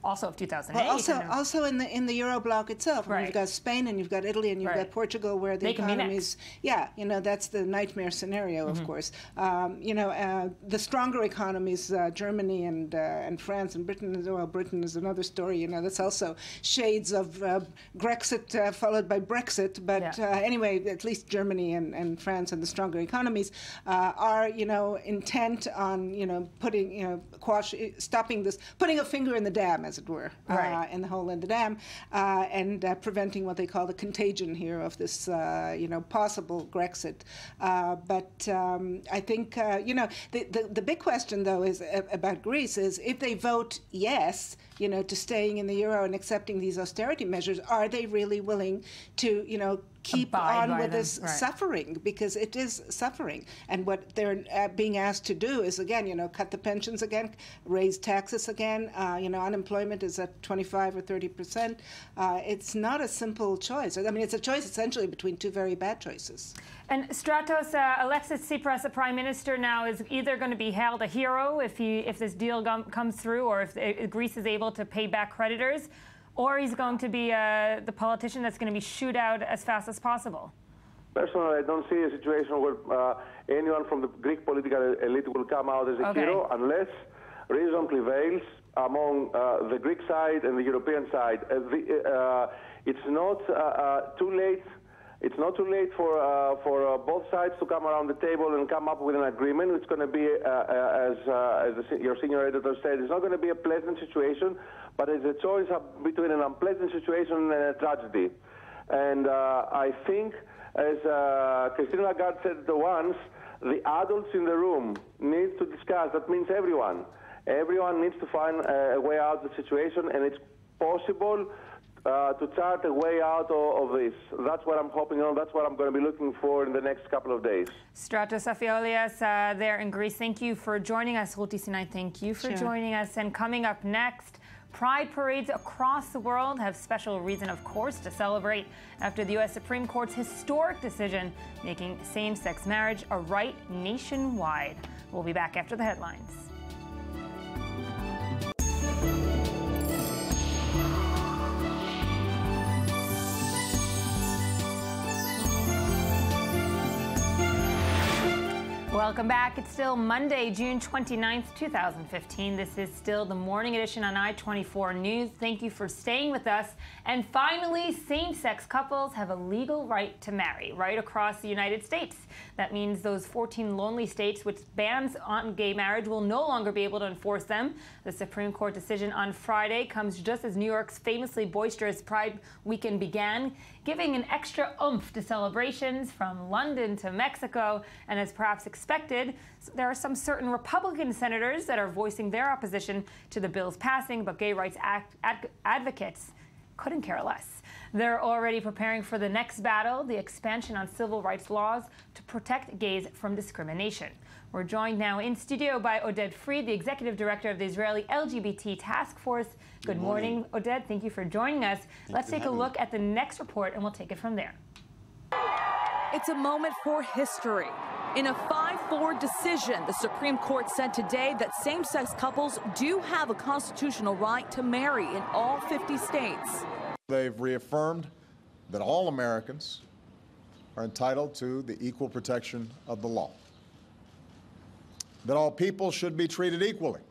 also of 2008. Well, also in the Euro bloc itself. Right. You've got Spain, and you've got Italy, and you've got Portugal, where the economies... that's the nightmare scenario, of course. The stronger economies, Germany and France and Britain, well, Britain is another story, that's also shades of Grexit followed by Brexit, but anyway, at least Germany and France and the stronger economies are, intent on, stopping this, putting a finger in the dam, as it were, in the hole in the dam, and preventing what they call the contagion here of this, possible Grexit. But I think, the big question, though, is about Greece is if they vote yes, to staying in the euro and accepting these austerity measures, are they really willing to, keep on with this suffering? Because it is suffering. And what they're being asked to do is, again, cut the pensions again, raise taxes again. Unemployment is at 25 or 30%. It's not a simple choice. I mean, it's a choice essentially between two very bad choices. And Stratos, Alexis Tsipras, the prime minister now, is either going to be hailed a hero if this deal comes through, or if Greece is able to pay back creditors, or he's going to be the politician that's going to be shooed out as fast as possible. Personally, I don't see a situation where anyone from the Greek political elite will come out as a hero unless reason prevails among the Greek side and the European side. It's not too late. It's not too late for both sides to come around the table and come up with an agreement. It's going to be, as your senior editor said, it's not going to be a pleasant situation, but it's a choice between an unpleasant situation and a tragedy. And I think, as Christine Lagarde said once, the adults in the room need to discuss. That means everyone. Everyone needs to find a way out of the situation, and it's possible to chart a way out of this. That's what I'm hoping on. That's what I'm going to be looking for in the next couple of days. Stratos Afiolias there in Greece, thank you for joining us. Ruti Sinai, thank you for joining us. And coming up next, pride parades across the world have special reason, of course, to celebrate after the U.S. Supreme Court's historic decision making same-sex marriage a right nationwide. We'll be back after the headlines. Welcome back. It's still Monday, June 29th, 2015. This is still the morning edition on I-24 News. Thank you for staying with us. And finally, same-sex couples have a legal right to marry right across the United States. That means those 14 lonely states which bans on gay marriage will no longer be able to enforce them. The Supreme Court decision on Friday comes just as New York's famously boisterous Pride weekend began, giving an extra oomph to celebrations from London to Mexico. And as perhaps expected, there are some certain Republican senators that are voicing their opposition to the bill's passing, but gay rights advocates couldn't care less. They're already preparing for the next battle, the expansion on civil rights laws to protect gays from discrimination. We're joined now in studio by Oded Fried, the executive director of the Israeli LGBT Task Force. Good morning, Oded. Thank you for joining us. Let's take a look at the next report, and we'll take it from there. It's a moment for history. In a 5-4 decision, the Supreme Court said today that same-sex couples do have a constitutional right to marry in all 50 states. They've reaffirmed that all Americans are entitled to the equal protection of the law, that all people should be treated equally,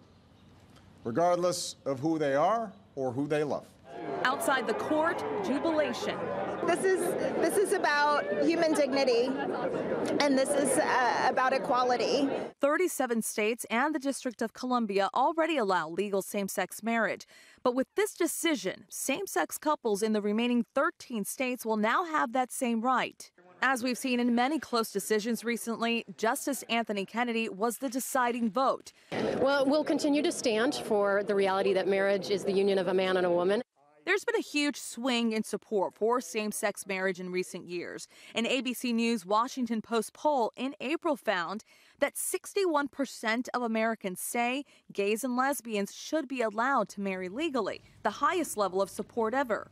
regardless of who they are or who they love. Outside the court, jubilation. This is about human dignity, and this is about equality. 37 states and the District of Columbia already allow legal same-sex marriage. But with this decision, same-sex couples in the remaining 13 states will now have that same right. As we've seen in many close decisions recently, Justice Anthony Kennedy was the deciding vote. Well, we'll continue to stand for the reality that marriage is the union of a man and a woman. There's been a huge swing in support for same-sex marriage in recent years. An ABC News Washington Post poll in April found that 61% of Americans say gays and lesbians should be allowed to marry legally, the highest level of support ever.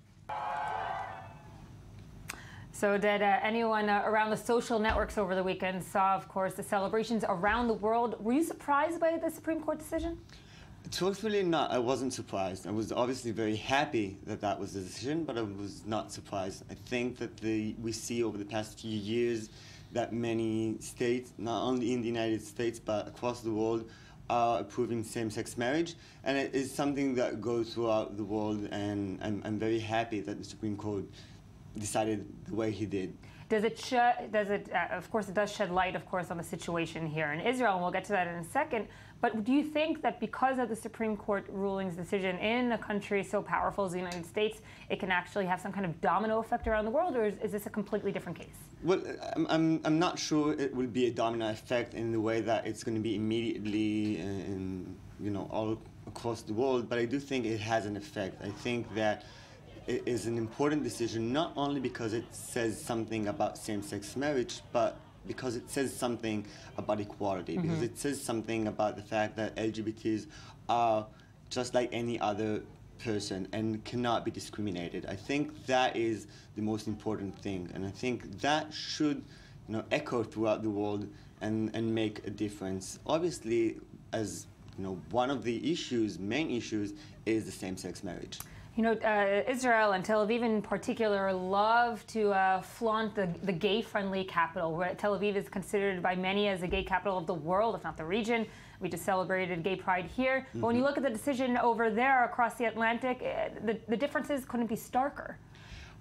So did anyone around the social networks over the weekend saw, of course, the celebrations around the world? Were you surprised by the Supreme Court decision? Truthfully, not. I wasn't surprised. I was obviously very happy that that was the decision, but I was not surprised. I think that we see over the past few years that many states, not only in the United States, but across the world, are approving same-sex marriage. And it is something that goes throughout the world, and I'm very happy that the Supreme Court decided the way he did. Of course, it does shed light, of course, on the situation here in Israel, and we'll get to that in a second. But do you think that because of the Supreme Court ruling's decision in a country so powerful as the United States, it can actually have some kind of domino effect around the world, or is this a completely different case? Well, I'm not sure it will be a domino effect in the way that it's going to be immediately, all across the world, but I do think it has an effect. I think that it is an important decision, not only because it says something about same-sex marriage, but because it says something about equality, because it says something about the fact that LGBTs are just like any other person and cannot be discriminated. I think that is the most important thing, and I think that should echo throughout the world and make a difference. Obviously, as one of the main issues is the same-sex marriage. Israel and Tel Aviv in particular love to flaunt the gay-friendly capital. Tel Aviv is considered by many as the gay capital of the world, if not the region. We just celebrated Gay Pride here. But when you look at the decision over there across the Atlantic, the differences couldn't be starker.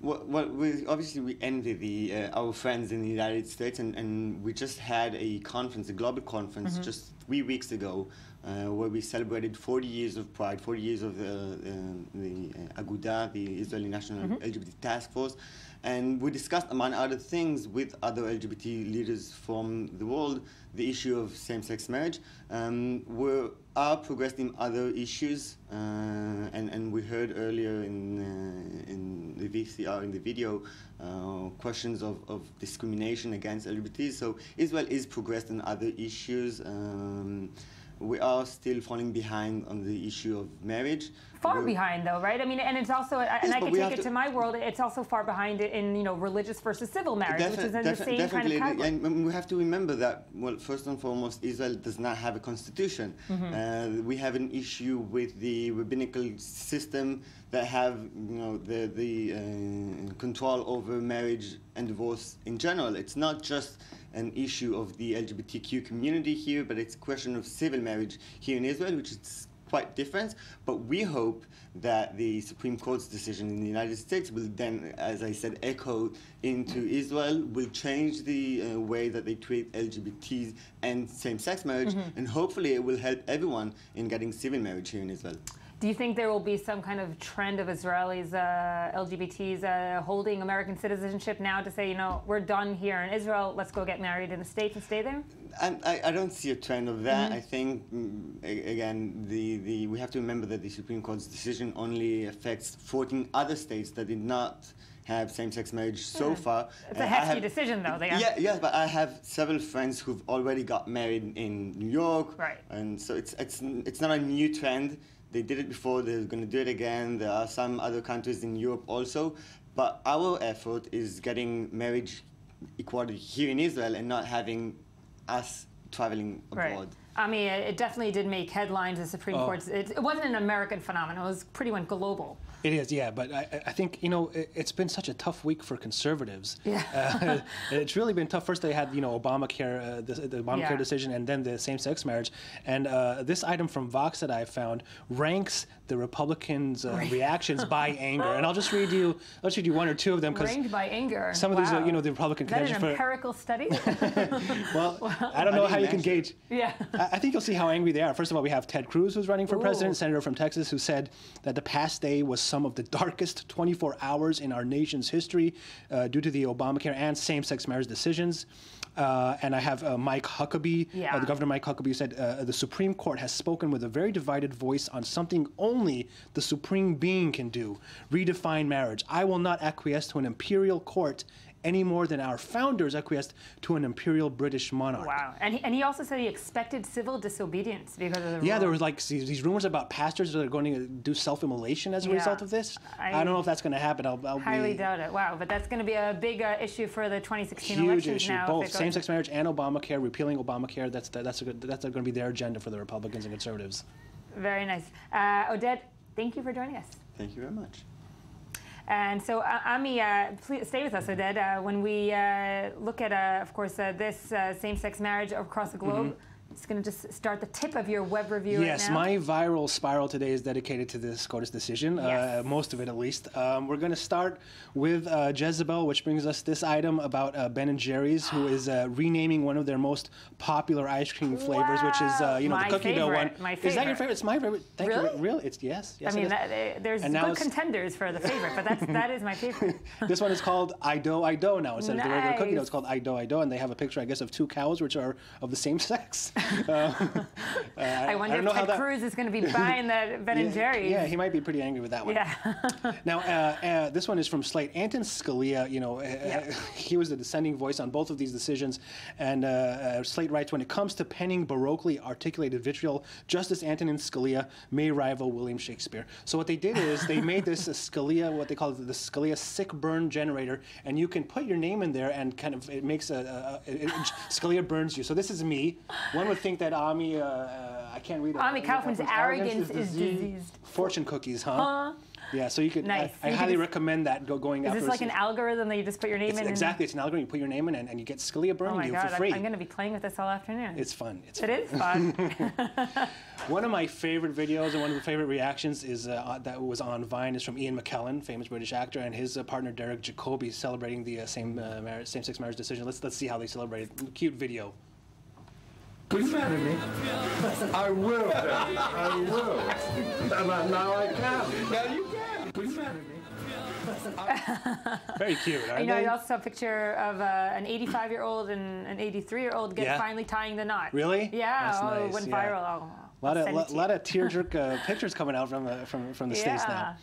Well, we envy our friends in the United States, and we just had a conference, a global conference, just 3 weeks ago, where we celebrated 40 years of Pride, 40 years of the Aguda, the Israeli National LGBT Task Force, and we discussed, among other things, with other LGBT leaders from the world, the issue of same-sex marriage. We are progressing other issues, and we heard earlier in the VCR, in the video, questions of discrimination against LGBTs. So Israel is progressed in other issues. We are still falling behind on the issue of marriage. Far behind, though, right? I mean, and it's also, and I can take it to my world, it's also far behind in, religious versus civil marriage, which is in the same kind of category. And we have to remember that, well, first and foremost, Israel does not have a constitution. We have an issue with the rabbinical system that have, the control over marriage and divorce in general. It's not just an issue of the LGBTQ community here, but it's a question of civil marriage here in Israel, which is quite different. But we hope that the Supreme Court's decision in the United States will then, as I said, echo into Israel, will change the way that they treat LGBTs and same-sex marriage, and hopefully it will help everyone in getting civil marriage here in Israel. Do you think there will be some kind of trend of Israelis, LGBTs, holding American citizenship now to say, we're done here in Israel, let's go get married in the States and stay there? I don't see a trend of that. I think, again, we have to remember that the Supreme Court's decision only affects 14 other states that did not have same-sex marriage so far. It's a hefty decision, though. Yeah, but I have several friends who've already got married in New York. Right. And so it's not a new trend. They did it before, they're going to do it again. There are some other countries in Europe also. But our effort is getting marriage equality here in Israel and not having us traveling abroad. Right. I mean, it definitely did make headlines. The Supreme Court. It wasn't an American phenomenon. It was pretty much global. It is, yeah. But I think, it's been such a tough week for conservatives. Yeah. It's really been tough. First, they had, Obamacare, the Obamacare decision, and then the same-sex marriage. And this item from Vox that I found ranks the Republicans' reactions by anger. And I'll just read you one or two of them. Ranked by anger. Some of these are, the Republican convention. Is that an empirical study? Well, I don't know how you can gauge. Yeah. I think you'll see how angry they are. First of all, we have Ted Cruz, who's running for president, senator from Texas, who said that the past day was some of the darkest 24 hours in our nation's history due to the Obamacare and same-sex marriage decisions. And I have Mike Huckabee, the Governor Mike Huckabee said, the Supreme Court has spoken with a very divided voice on something only the Supreme Being can do, redefine marriage. I will not acquiesce to an imperial court any more than our founders acquiesced to an imperial British monarch. Wow. And he also said he expected civil disobedience because of the rule. There was like these rumors about pastors that are going to do self-immolation as a result of this. I don't know if that's going to happen. I'll highly doubt it. Wow. But that's going to be a big issue for the 2016 huge elections issue. now. Both same-sex marriage and Obamacare, repealing Obamacare, that's going to be their agenda for the Republicans and conservatives. Very nice. Odette, thank you for joining us. Thank you very much. And so, Ami, please stay with us, Odette. When we look at, of course, this same-sex marriage across the globe, it's going to just start the tip of your web review right now. Yes, my viral spiral today is dedicated to the SCOTUS decision, most of it at least. We're going to start with Jezebel, which brings us this item about Ben & Jerry's, who is renaming one of their most popular ice cream flavors, which is, the cookie dough one. My favorite. Is that your favorite? It's my favorite. Thank really? you. Really? It's, yes. I mean, there's good contenders for the favorite, but that is my favorite. This one is called I Dough now instead of the regular cookie dough. It's called I Dough, and they have a picture, I guess, of two cows, which are of the same sex. I wonder if Ted Cruz is going to be buying the Ben & Jerry's. Yeah, he might be pretty angry with that one. Yeah. Now, this one is from Slate. Anton Scalia, he was the dissenting voice on both of these decisions. And Slate writes, when it comes to penning baroquely articulated vitriol, Justice Antonin Scalia may rival William Shakespeare. So what they did is they made this Scalia, what they call the Scalia sick burn generator, and you can put your name in there and kind of, it makes Scalia burns you. So this is me. One would think that Ami, I can't read it. Ami Kaufman's arrogance is diseased. Fortune cookies, huh? Yeah, so you could. Nice. I highly recommend that going after. Is this like an algorithm that you just put your name in? Exactly, it's an algorithm. You put your name in, and you get Scalia burning you for free. I'm going to be playing with this all afternoon. It's fun. It is fun. One of my favorite videos and one of the favorite reactions is that was on Vine is from Ian McKellen, famous British actor, and his partner Derek Jacobi celebrating the same-sex marriage decision. Let's see how they celebrated. Cute video. Will you marry me? I will, Daddy. I will. And now I can. Now you can. Will you marry me? Very cute, aren't you know, they? you also saw a picture of an 85-year-old and an 83-year-old finally tying the knot. Really? Yeah. That's nice. It went viral. A lot of tearjerk pictures coming out from the States now.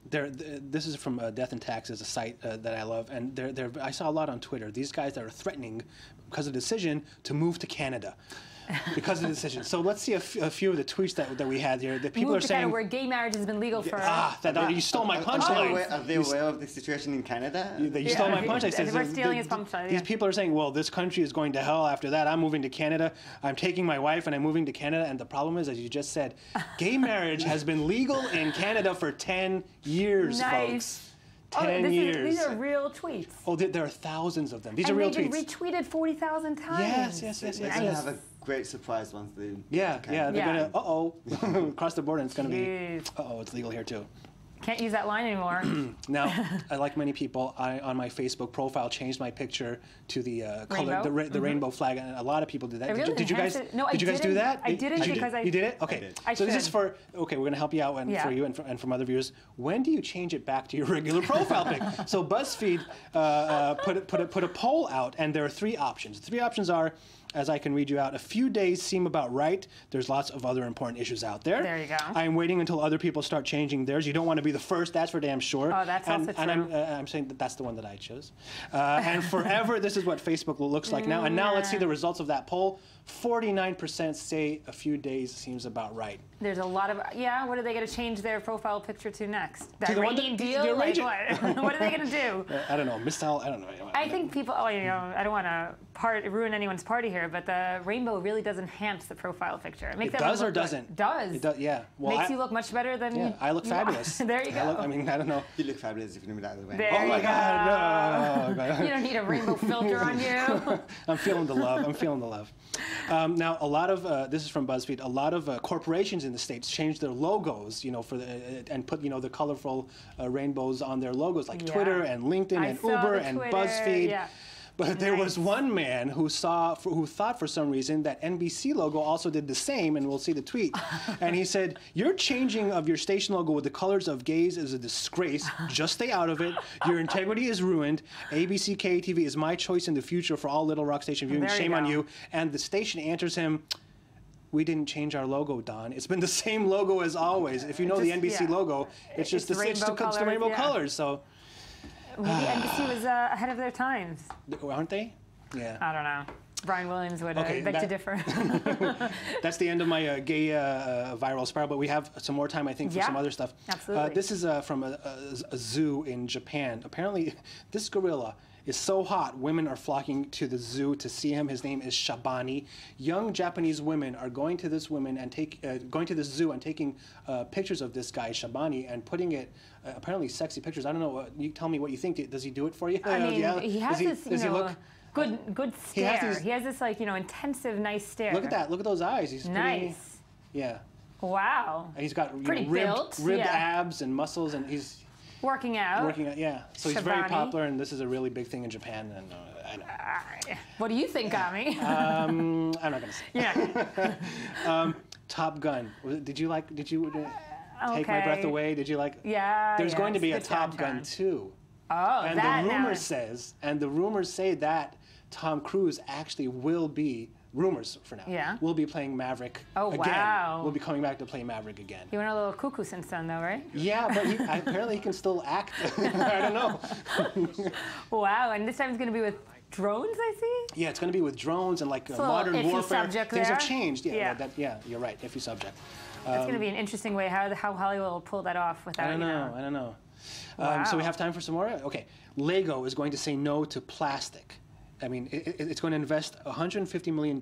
This is from Death and Taxes, a site that I love, and I saw a lot on Twitter. These guys that are threatening, because of the decision, to move to Canada. Because of the decision. So let's see a few of the tweets that we had here. The people move are to saying Canada where gay marriage has been legal for. You stole my punchline. Are they aware of the situation in Canada? You stole my punchline. We're stealing his punchline. These people are saying, well, this country is going to hell after that. I'm moving to Canada. I'm taking my wife and I'm moving to Canada. And the problem is, as you just said, gay marriage has been legal in Canada for 10 years, folks. 10 years. These are real tweets. Oh, there are thousands of them. These are real tweets. And they've been retweeted 40,000 times. Yes. They're going to have a great surprise once they. They're going to, cross the border and it's going to be, it's legal here too. Can't use that line anymore. Now, I, like many people, on my Facebook profile, changed my picture to the color, the rainbow flag, and a lot of people did that. Really did you guys? No, did you guys do that? I didn't because I. You did it? Okay. So this is for. Okay, we're going to help you out for you and from other viewers. When do you change it back to your regular profile pic? So BuzzFeed put a poll out, and there are three options. The three options are, as I can read you out, a few days seem about right. There's lots of other important issues out there. There you go. I'm waiting until other people start changing theirs. You don't want to be the first, that's for damn sure. Oh, that's also true. And I'm saying that's the one that I chose. And forever, this is what Facebook looks like now. And now let's see the results of that poll. 49% say a few days seems about right. There's a lot of, what are they going to change their profile picture to next? That rain deal? Like what? What are they going to do? I don't know. I don't know. I think people, I don't want to ruin anyone's party here. here, but the rainbow really does enhance the profile picture. It makes it does or doesn't? Does. It does, yeah. Well, Makes you look much better than yeah, I look fabulous. There you go. I mean, I don't know. You look fabulous if you know that way. There oh my God, no. You don't need a rainbow filter on you. I'm feeling the love. I'm feeling the love. Now, a lot of this is from BuzzFeed. A lot of corporations in the States changed their logos, you know, for and put the colorful rainbows on their logos, like Twitter and LinkedIn and Uber and BuzzFeed. Yeah. But there was one man who thought for some reason that NBC logo also did the same, and we'll see the tweet. And he said, "Your changing of your station logo with the colors of gays is a disgrace. Just stay out of it. Your integrity is ruined. ABC KTV is my choice in the future for all Little Rock station viewing. Shame on you." And the station answers him, "We didn't change our logo, Don. It's been the same logo as always. If you know the NBC logo, it's just the rainbow colors." So. Maybe NBC was ahead of their times. Aren't they? Yeah. I don't know. Brian Williams would beg to differ. That's the end of my gay viral spiral, but we have some more time, I think, for some other stuff. Absolutely. This is from a zoo in Japan. Apparently, this gorilla is so hot, women are flocking to the zoo to see him. His name is Shabani. Young Japanese women are going to this zoo and taking pictures of this guy Shabani and putting it apparently sexy pictures. I don't know. You tell me what you think. Does he do it for you? I mean, he has this good stare. He has this intensive, nice stare. Look at that. Look at those eyes. He's nice. Yeah. Wow. And he's got ribbed abs and muscles, and he's working out, yeah. So he's very popular, and this is a really big thing in Japan. And what do you think, Ami? I'm not going to say. Yeah. Top Gun. Did you take my breath away? Did you like? Yeah. There's going to be a Top Gun 2. Oh, and the rumors say that Tom Cruise actually will be. Rumors for now. We'll be playing Maverick again. Wow. We'll be coming back to play Maverick again. He went a little cuckoo since then, though, right? Yeah, but apparently he can still act. I don't know. Wow, and this time it's going to be with drones, I see? Yeah, it's going to be with drones and modern warfare. Things have changed. Yeah, you're right. Iffy subject. That's going to be an interesting way how Hollywood will pull that off without. I don't know. Wow. So we have time for some more. Okay, Lego is going to say no to plastic. I mean, it's going to invest $150 million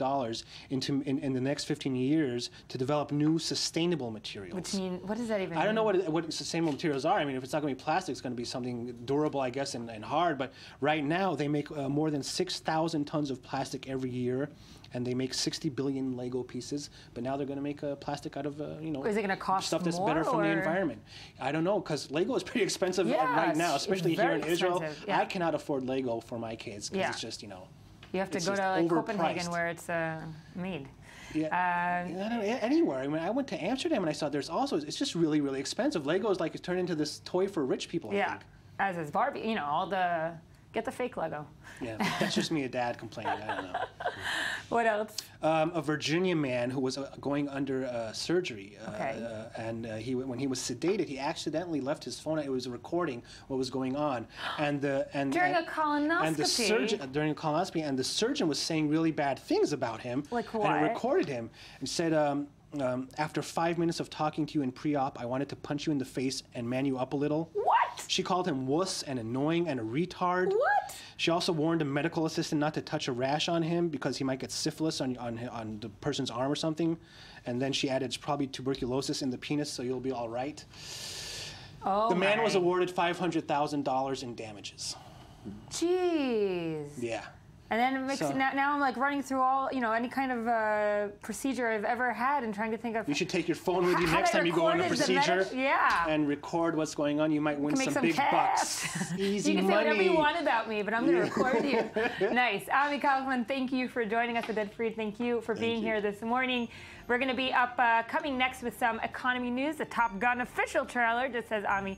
in the next 15 years to develop new sustainable materials. Which mean, what does that even mean? I don't know what sustainable materials are. I mean, if it's not going to be plastic, it's going to be something durable, I guess, and hard. But right now, they make more than 6,000 tons of plastic every year, and they make 60 billion Lego pieces. But now they're going to make plastic out of, Is it going to cost stuff that's more, better from the environment. I don't know, because Lego is pretty expensive right now, especially here in Israel. Yeah. I cannot afford Lego for my kids because it's just, You have to go to Copenhagen where it's made. Yeah, anywhere. I mean, I went to Amsterdam and I saw it's just really, really expensive. Lego is it's turned into this toy for rich people, I think. As is Barbie. Get the fake Lego. Yeah, that's just me, a dad complaining. I don't know. What else? A Virginia man who was going under surgery, and when he was sedated, he accidentally left his phone. It was recording what was going on, during a colonoscopy. During a colonoscopy, and the surgeon was saying really bad things about him. Like what? And it recorded him and said. After 5 minutes of talking to you in pre-op, I wanted to punch you in the face and man you up a little. What? She called him wuss and annoying and a retard. What? She also warned a medical assistant not to touch a rash on him because he might get syphilis on the person's arm or something. And then she added, it's probably tuberculosis in the penis, so you'll be all right. Oh, the man was awarded $500,000 in damages. Jeez. Yeah. And then now I'm running through all, any kind of procedure I've ever had and trying to think of. You should take your phone with you next time you go on a procedure and record what's going on. You might win some big bucks. Easy money. You can say whatever you want about me, but I'm going to record you. Nice. Ami Kaufman, thank you for joining us at Dead Freed. Thank you for being here this morning. We're going to be coming next with some economy news. The Top Gun official trailer, just as Ami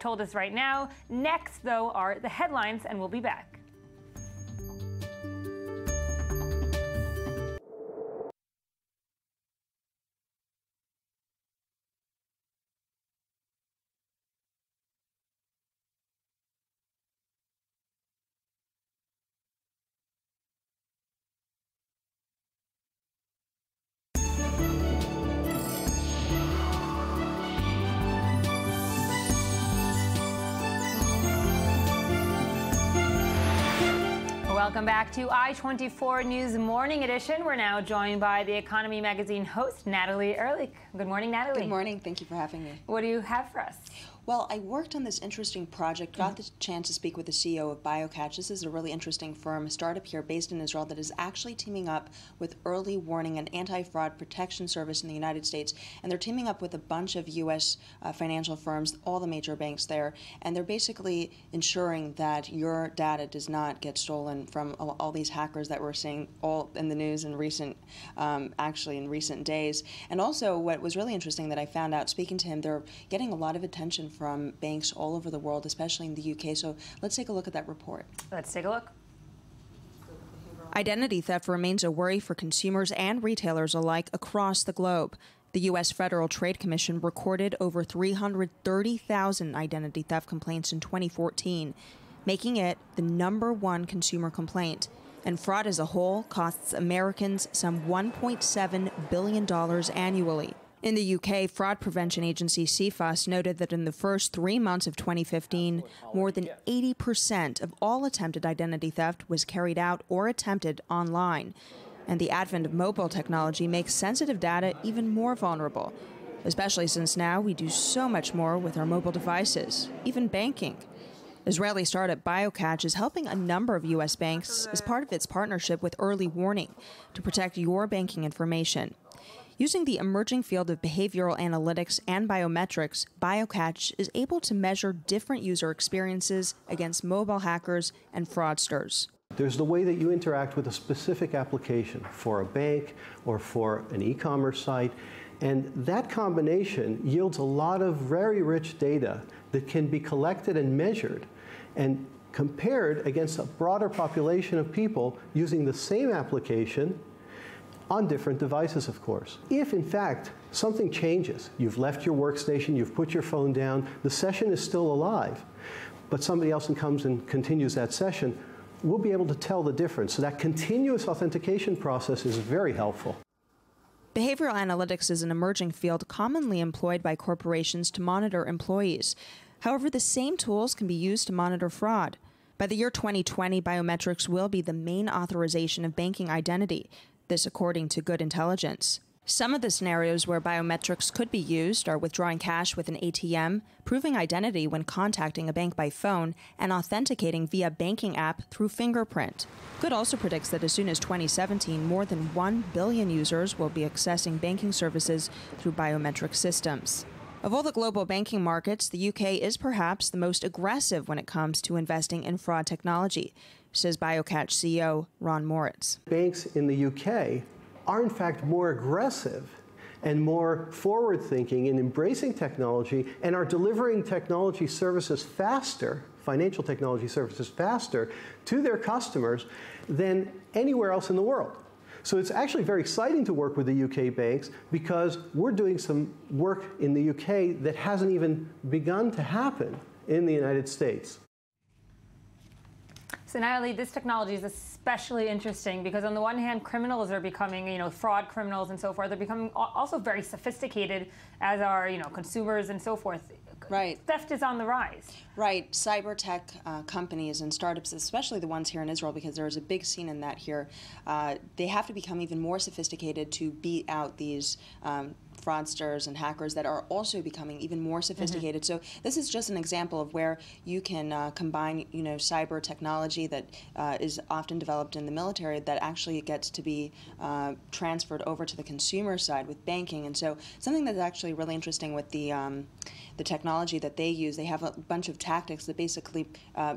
told us right now. Next, though, are the headlines, and we'll be back. Welcome back to I-24 News Morning Edition. We're now joined by the Economy Magazine host, Natalie Ehrlich. Good morning, Natalie. Good morning. Thank you for having me. What do you have for us? Well, I worked on this interesting project, got the chance to speak with the CEO of BioCatch. This is a really interesting firm, a startup here based in Israel that is actually teaming up with Early Warning, an anti-fraud protection service in the United States. And they're teaming up with a bunch of U.S. Financial firms, all the major banks there. And they're basically ensuring that your data does not get stolen from all these hackers that we're seeing all in the news in recent, actually in recent days. And also what was really interesting that I found out speaking to him, they're getting a lot of attention from banks all over the world, especially in the UK. So let's take a look at that report. Let's take a look. Identity theft remains a worry for consumers and retailers alike across the globe. The U.S. Federal Trade Commission recorded over 330,000 identity theft complaints in 2014, making it the #1 consumer complaint. And fraud as a whole costs Americans some $1.7 billion annually. In the UK, fraud prevention agency CFAS noted that in the first 3 months of 2015, more than 80% of all attempted identity theft was carried out or attempted online. And the advent of mobile technology makes sensitive data even more vulnerable, especially since now we do so much more with our mobile devices, even banking. Israeli startup BioCatch is helping a number of U.S. banks as part of its partnership with Early Warning to protect your banking information. Using the emerging field of behavioral analytics and biometrics, BioCatch is able to measure different user experiences against mobile hackers and fraudsters. There's the way that you interact with a specific application for a bank or for an e-commerce site, and that combination yields a lot of very rich data that can be collected and measured and compared against a broader population of people using the same application on different devices, of course. If, in fact, something changes, you've left your workstation, you've put your phone down, the session is still alive, but somebody else comes and continues that session, we'll be able to tell the difference. So that continuous authentication process is very helpful. Behavioral analytics is an emerging field commonly employed by corporations to monitor employees. However, the same tools can be used to monitor fraud. By the year 2020, biometrics will be the main authorization of banking identity. This according to Good Intelligence. Some of the scenarios where biometrics could be used are withdrawing cash with an ATM, proving identity when contacting a bank by phone, and authenticating via banking app through fingerprint. Good also predicts that as soon as 2017, more than 1 billion users will be accessing banking services through biometric systems. Of all the global banking markets, the UK is perhaps the most aggressive when it comes to investing in fraud technology, says BioCatch CEO Ron Moritz. Banks in the UK are in fact more aggressive and more forward-thinking in embracing technology and are delivering technology services faster, financial technology services faster, to their customers than anywhere else in the world. So it's actually very exciting to work with the UK banks because we're doing some work in the UK that hasn't even begun to happen in the United States. So Natalie, this technology is especially interesting because on the one hand, criminals are becoming, fraud criminals and so forth. They're becoming also very sophisticated, as are, consumers and so forth. Right. Theft is on the rise. Right. Cyber tech companies and startups, especially the ones here in Israel, because there is a big scene in that here, they have to become even more sophisticated to beat out these fraudsters and hackers that are also becoming even more sophisticated. So this is just an example of where you can combine, cyber technology that is often developed in the military that actually gets to be transferred over to the consumer side with banking. And so something that's actually really interesting with the technology that they use, they have a bunch of tactics that basically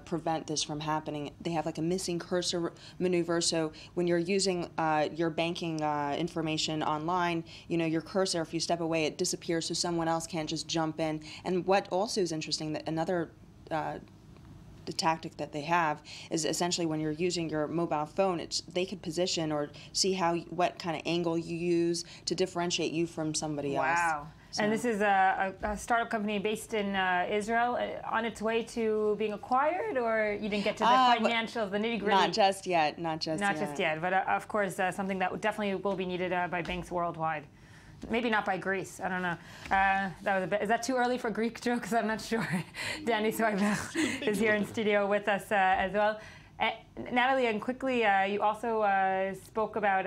prevent this from happening. They have like a missing cursor maneuver. So when you're using your banking information online, your cursor, if you step away, it disappears so someone else can't just jump in. And what also is interesting, that another the tactic that they have is essentially when you're using your mobile phone, they could position or see what kind of angle you use to differentiate you from somebody else. Wow. So. And this is a startup company based in Israel, on its way to being acquired, or you didn't get to the financials, the nitty-gritty? Not just yet. Not just yet. But of course, something that definitely will be needed by banks worldwide. Maybe not by Greece. I don't know. That was a bit. Is that too early for Greek jokes? I'm not sure. Danny Swagler is here in studio with us as well. Natalie, and quickly, you also spoke about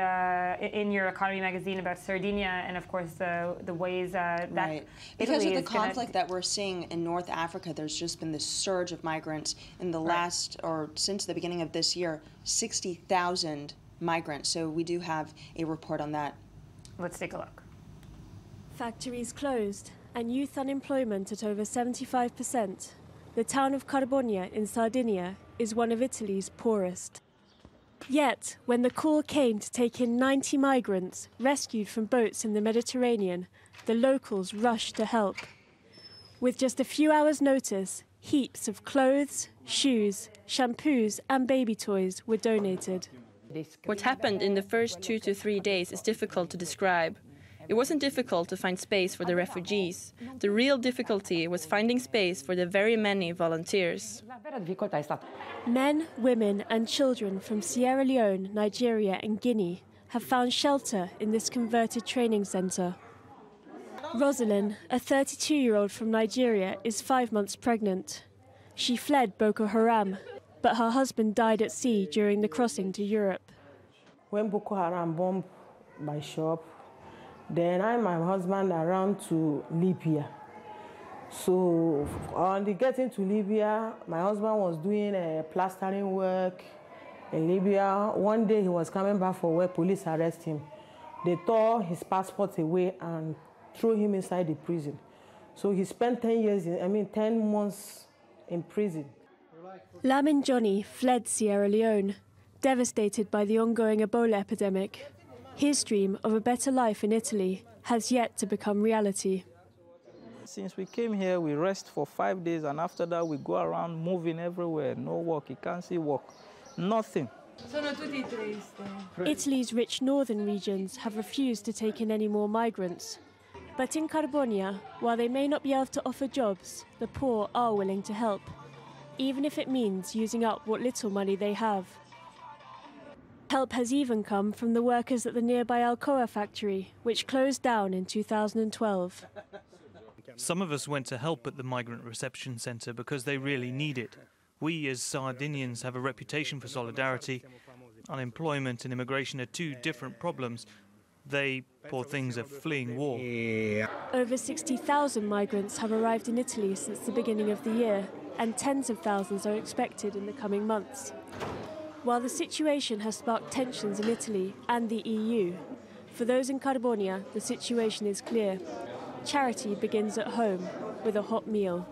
in your Economy magazine about Sardinia and, of course, the ways that right. Because of the conflict that we're seeing in North Africa, there's just been this surge of migrants in the last, or since the beginning of this year, 60,000 migrants. So we do have a report on that. Let's take a look. Factories closed and youth unemployment at over 75%. The town of Carbonia in Sardinia is one of Italy's poorest. Yet, when the call came to take in 90 migrants rescued from boats in the Mediterranean, the locals rushed to help. With just a few hours' notice, heaps of clothes, shoes, shampoos and baby toys were donated. What happened in the first 2 to 3 days is difficult to describe. It wasn't difficult to find space for the refugees. The real difficulty was finding space for the very many volunteers. Men, women and children from Sierra Leone, Nigeria and Guinea have found shelter in this converted training centre. Rosalind, a 32-year-old from Nigeria, is 5 months pregnant. She fled Boko Haram, but her husband died at sea during the crossing to Europe. When Boko Haram bombed my shop, then I and my husband around to Libya. So on the getting to Libya, my husband was doing plastering work in Libya. One day he was coming back for work, police arrested him. They tore his passport away and threw him inside the prison. So he spent 10 months in prison. Lamin Johnny fled Sierra Leone, devastated by the ongoing Ebola epidemic. His dream of a better life in Italy has yet to become reality. Since we came here, we rest for 5 days, and after that we go around moving everywhere. No work, you can't see work, nothing. Italy's rich northern regions have refused to take in any more migrants. But in Carbonia, while they may not be able to offer jobs, the poor are willing to help, even if it means using up what little money they have. Help has even come from the workers at the nearby Alcoa factory, which closed down in 2012. Some of us went to help at the migrant reception centre because they really need it. We, as Sardinians, have a reputation for solidarity. Unemployment and immigration are two different problems. They, poor things, are fleeing war. Over 60,000 migrants have arrived in Italy since the beginning of the year, and tens of thousands are expected in the coming months. While the situation has sparked tensions in Italy and the EU, for those in Carbonia, the situation is clear. Charity begins at home with a hot meal.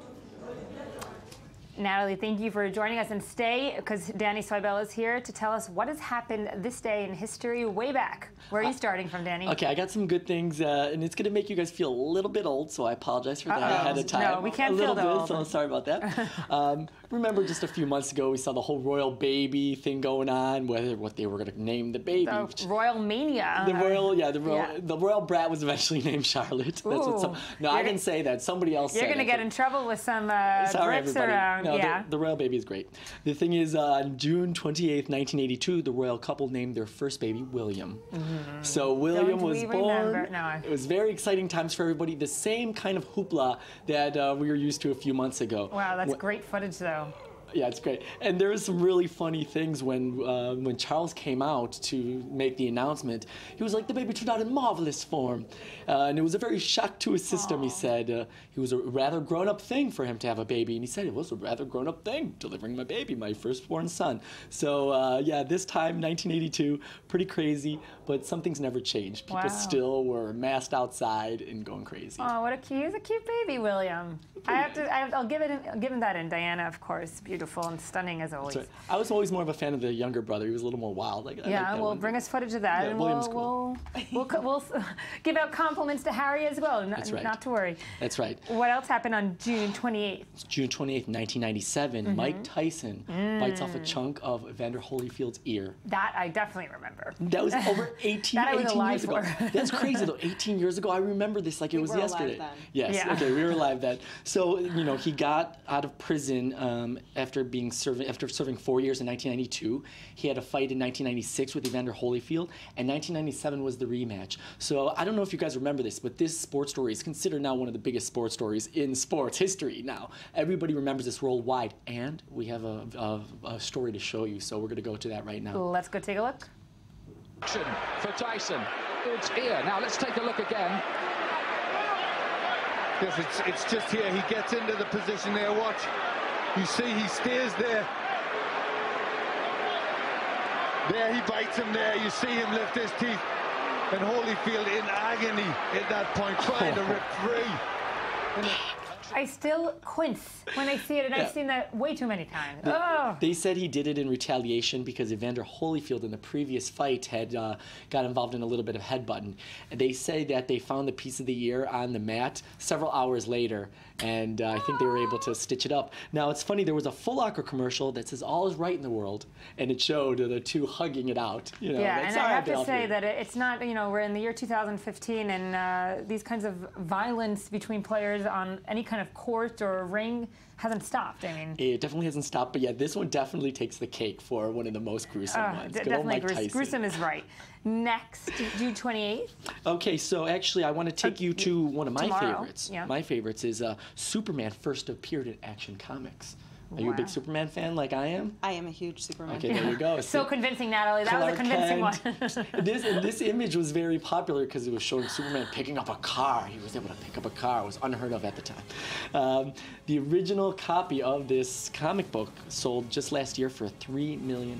Natalie, thank you for joining us, and stay, because Danny Soibel is here to tell us what has happened this day in history way back. Where are you starting from, Danny? Okay, I got some good things, and it's going to make you guys feel a little bit old, so I apologize for that ahead of time. No, we can't feel old. So sorry about that. Remember just a few months ago, we saw the whole royal baby thing going on, what they were going to name the baby. The royal mania. The royal brat was eventually named Charlotte. No, I didn't say that. Somebody else said it. You're going to get in trouble with some bricks around. No, the royal baby is great. The thing is, on June 28th, 1982, the royal couple named their first baby William. Mm-hmm. So William was born. No. It was very exciting times for everybody. The same kind of hoopla that we were used to a few months ago. Wow, that's great footage, though. Yeah, it's great. And there was some really funny things when Charles came out to make the announcement. He was like, the baby turned out in marvelous form. And it was a very shock to his system, he said. It was a rather grown-up thing for him to have a baby. And he said, it was a rather grown-up thing, delivering my baby, my firstborn son. So, yeah, this time, 1982, pretty crazy. But some things never changed. People still were massed outside and going crazy. Oh, he's a cute baby, William. I'll give him that. And Diana, of course, beautiful and stunning as always. Right. I was always more of a fan of the younger brother. He was a little more wild. Well, bring us footage of that, and we'll give out compliments to Harry as well. Not to worry. That's right. What else happened on June 28th? June 28th, 1997. Mike Tyson bites off a chunk of Evander Holyfield's ear. That I definitely remember. That was over 18 years ago. That's crazy though. 18 years ago, I remember this like it was yesterday. Yes. Yeah. Okay, we were alive then. So he got out of prison after after serving 4 years in 1992. He had a fight in 1996 with Evander Holyfield, and 1997 was the rematch. So I don't know if you guys remember this, but this sports story is considered now one of the biggest sports stories in sports history now. Everybody remembers this worldwide, and we have a story to show you, so we're going to go to that right now. Let's go take a look. For Tyson, it's here. Now let's take a look again. Yes, it's just here. He gets into the position there. Watch. You see he stays there. There he bites him there. You see him lift his teeth. And Holyfield in agony at that point, trying to rip free. I still wince when I see it, and I've seen that way too many times. They said he did it in retaliation because Evander Holyfield in the previous fight had got involved in a little bit of headbutting. And they say that they found the piece of the ear on the mat several hours later, and I think they were able to stitch it up. Now, it's funny, there was a Foot Locker commercial that says all is right in the world, and it showed the two hugging it out. You know, yeah, and I have to say that it's not, you know, we're in the year 2015, and these kinds of violence between players on any kind of court or ring hasn't stopped. I mean, it definitely hasn't stopped, but yeah, this one definitely takes the cake for one of the most gruesome ones. Definitely gruesome is right. Next, June 28th. Okay, so actually I want to take you to one of my favorites. Yeah. My favorites is Superman first appeared in Action Comics. Are you a big Superman fan like I am? I am a huge Superman fan. Okay, there you go. So convincing, Natalie. That was a convincing one. This image was very popular because it was showing Superman picking up a car. He was able to pick up a car. It was unheard of at the time. The original copy of this comic book sold just last year for $3 million.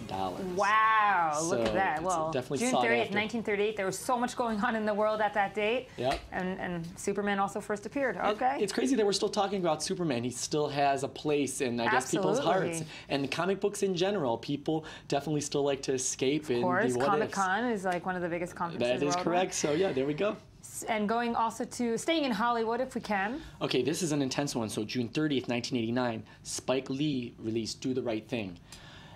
Wow, look at that. Well, definitely June 30th, 1938. There was so much going on in the world at that date. Yep. And Superman also first appeared. Okay. It's crazy that we're still talking about Superman. He still has a place in, I guess, people's hearts. And comic books in general, people definitely still like to escape. Of course, Comic-Con is like one of the biggest conferences. That is correct. So yeah, there we go. And going also to staying in Hollywood, if we can. Okay, this is an intense one. So June 30th, 1989, Spike Lee released Do the Right Thing.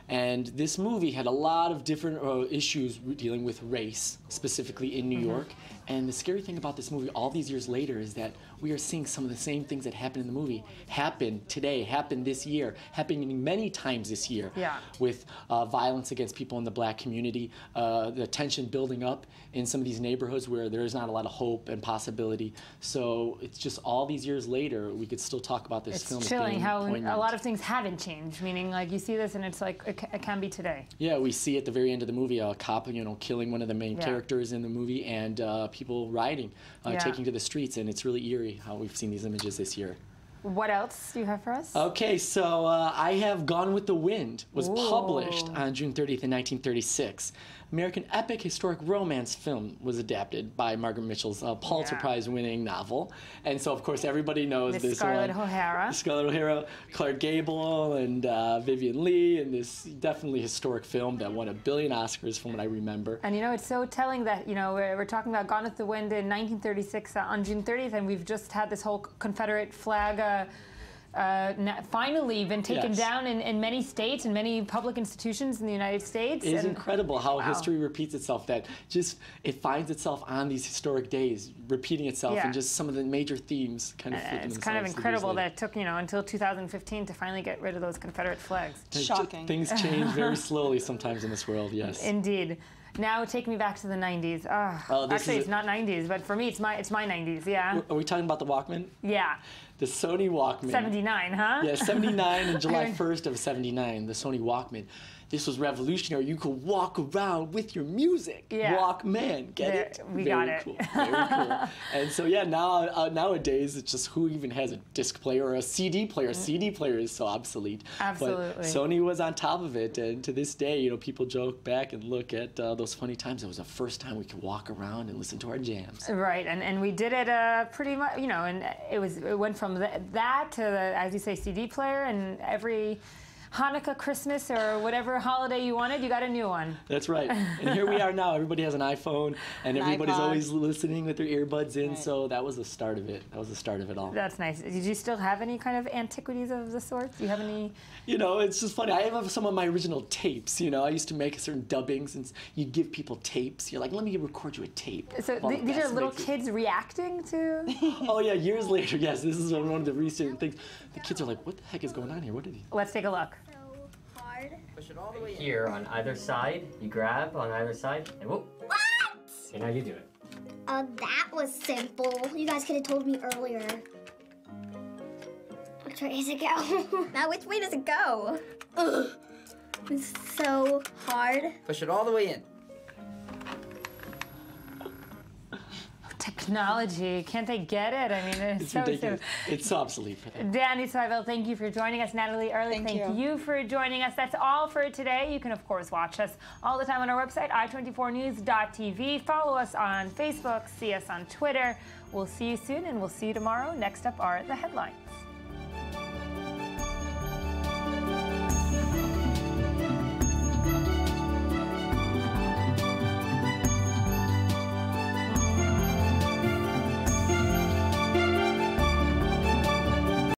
And this movie had a lot of different issues dealing with race, specifically in New York. And the scary thing about this movie all these years later is that we are seeing some of the same things that happened in the movie happen today, happen this year, happening many times this year. Yeah. With violence against people in the black community, the tension building up in some of these neighborhoods where there is not a lot of hope and possibility. So it's just all these years later, we could still talk about this film. It's chilling how a lot of things haven't changed, meaning like you see this and it's like it can be today. Yeah, we see at the very end of the movie a cop, killing one of the main characters in the movie, and people rioting, taking to the streets, and it's really eerie how we've seen these images this year. What else do you have for us? Okay, so I have Gone with the Wind, was published on June 30th in 1936. American epic historic romance film was adapted by Margaret Mitchell's Pulitzer Prize-winning novel. And so, of course, everybody knows this Scarlett one. O'Hara. Scarlett O'Hara, Clark Gable, and Vivian Leigh, and this definitely historic film that won 1 billion Oscars from what I remember. And it's so telling that, we're talking about Gone with the Wind in 1936 on June 30th, and we've just had this whole Confederate flag finally been taken down in many states and many public institutions in the United States. It is incredible how history repeats itself, that just it finds itself on these historic days, repeating itself, and just some of the major themes kind of flipping It's kind of incredible that it took, until 2015 to finally get rid of those Confederate flags. Shocking. Things change very slowly sometimes in this world, yes. Indeed. Now take me back to the 90s. Actually, it's not 90s, but for me, it's my 90s, yeah. Are we talking about the Walkman? Yeah. The Sony Walkman. 79, huh? Yeah, 79 and July 1st of 79, the Sony Walkman. This was revolutionary. You could walk around with your music. Yeah. Walkman, get it? We got it. Cool. Very cool. And so yeah, nowadays it's just who even has a disc player or a CD player. A CD player is so obsolete. Absolutely. But Sony was on top of it, and to this day, people joke back and look at those funny times. It was the first time we could walk around and listen to our jams. Right, and we did it pretty much, and it went from that to the, as you say, CD player, and every Hanukkah, Christmas, or whatever holiday you wanted, you got a new one. That's right. And here we are now. Everybody has an iPhone, and everybody's iPod. Always listening with their earbuds in, so that was the start of it. That was the start of it all. That's nice. Did you still have any kind of antiquities of the sort? Do you have any? It's just funny. I have some of my original tapes. I used to make certain dubbings, and you'd give people tapes. You're like, let me record you a tape. So these are little kids reacting to? Oh, yeah, years later, yes. This is one of the recent things. The kids are like, what the heck is going on here? What did he? Let's take a look. Push it all the way in. Here on either side, you grab on either side, and whoop. What? Okay, now you do it. That was simple. You guys could have told me earlier. Which way does it go? Now, which way does it go? Ugh. It's so hard. Push it all the way in. Technology, can't they get it? I mean, it's so ridiculous. It's obsolete for them. Danny Seibel, thank you for joining us. Natalie Early, thank you for joining us. That's all for today. You can, of course, watch us all the time on our website, i24news.tv. Follow us on Facebook, see us on Twitter. We'll see you soon, and we'll see you tomorrow. Next up are the headlines.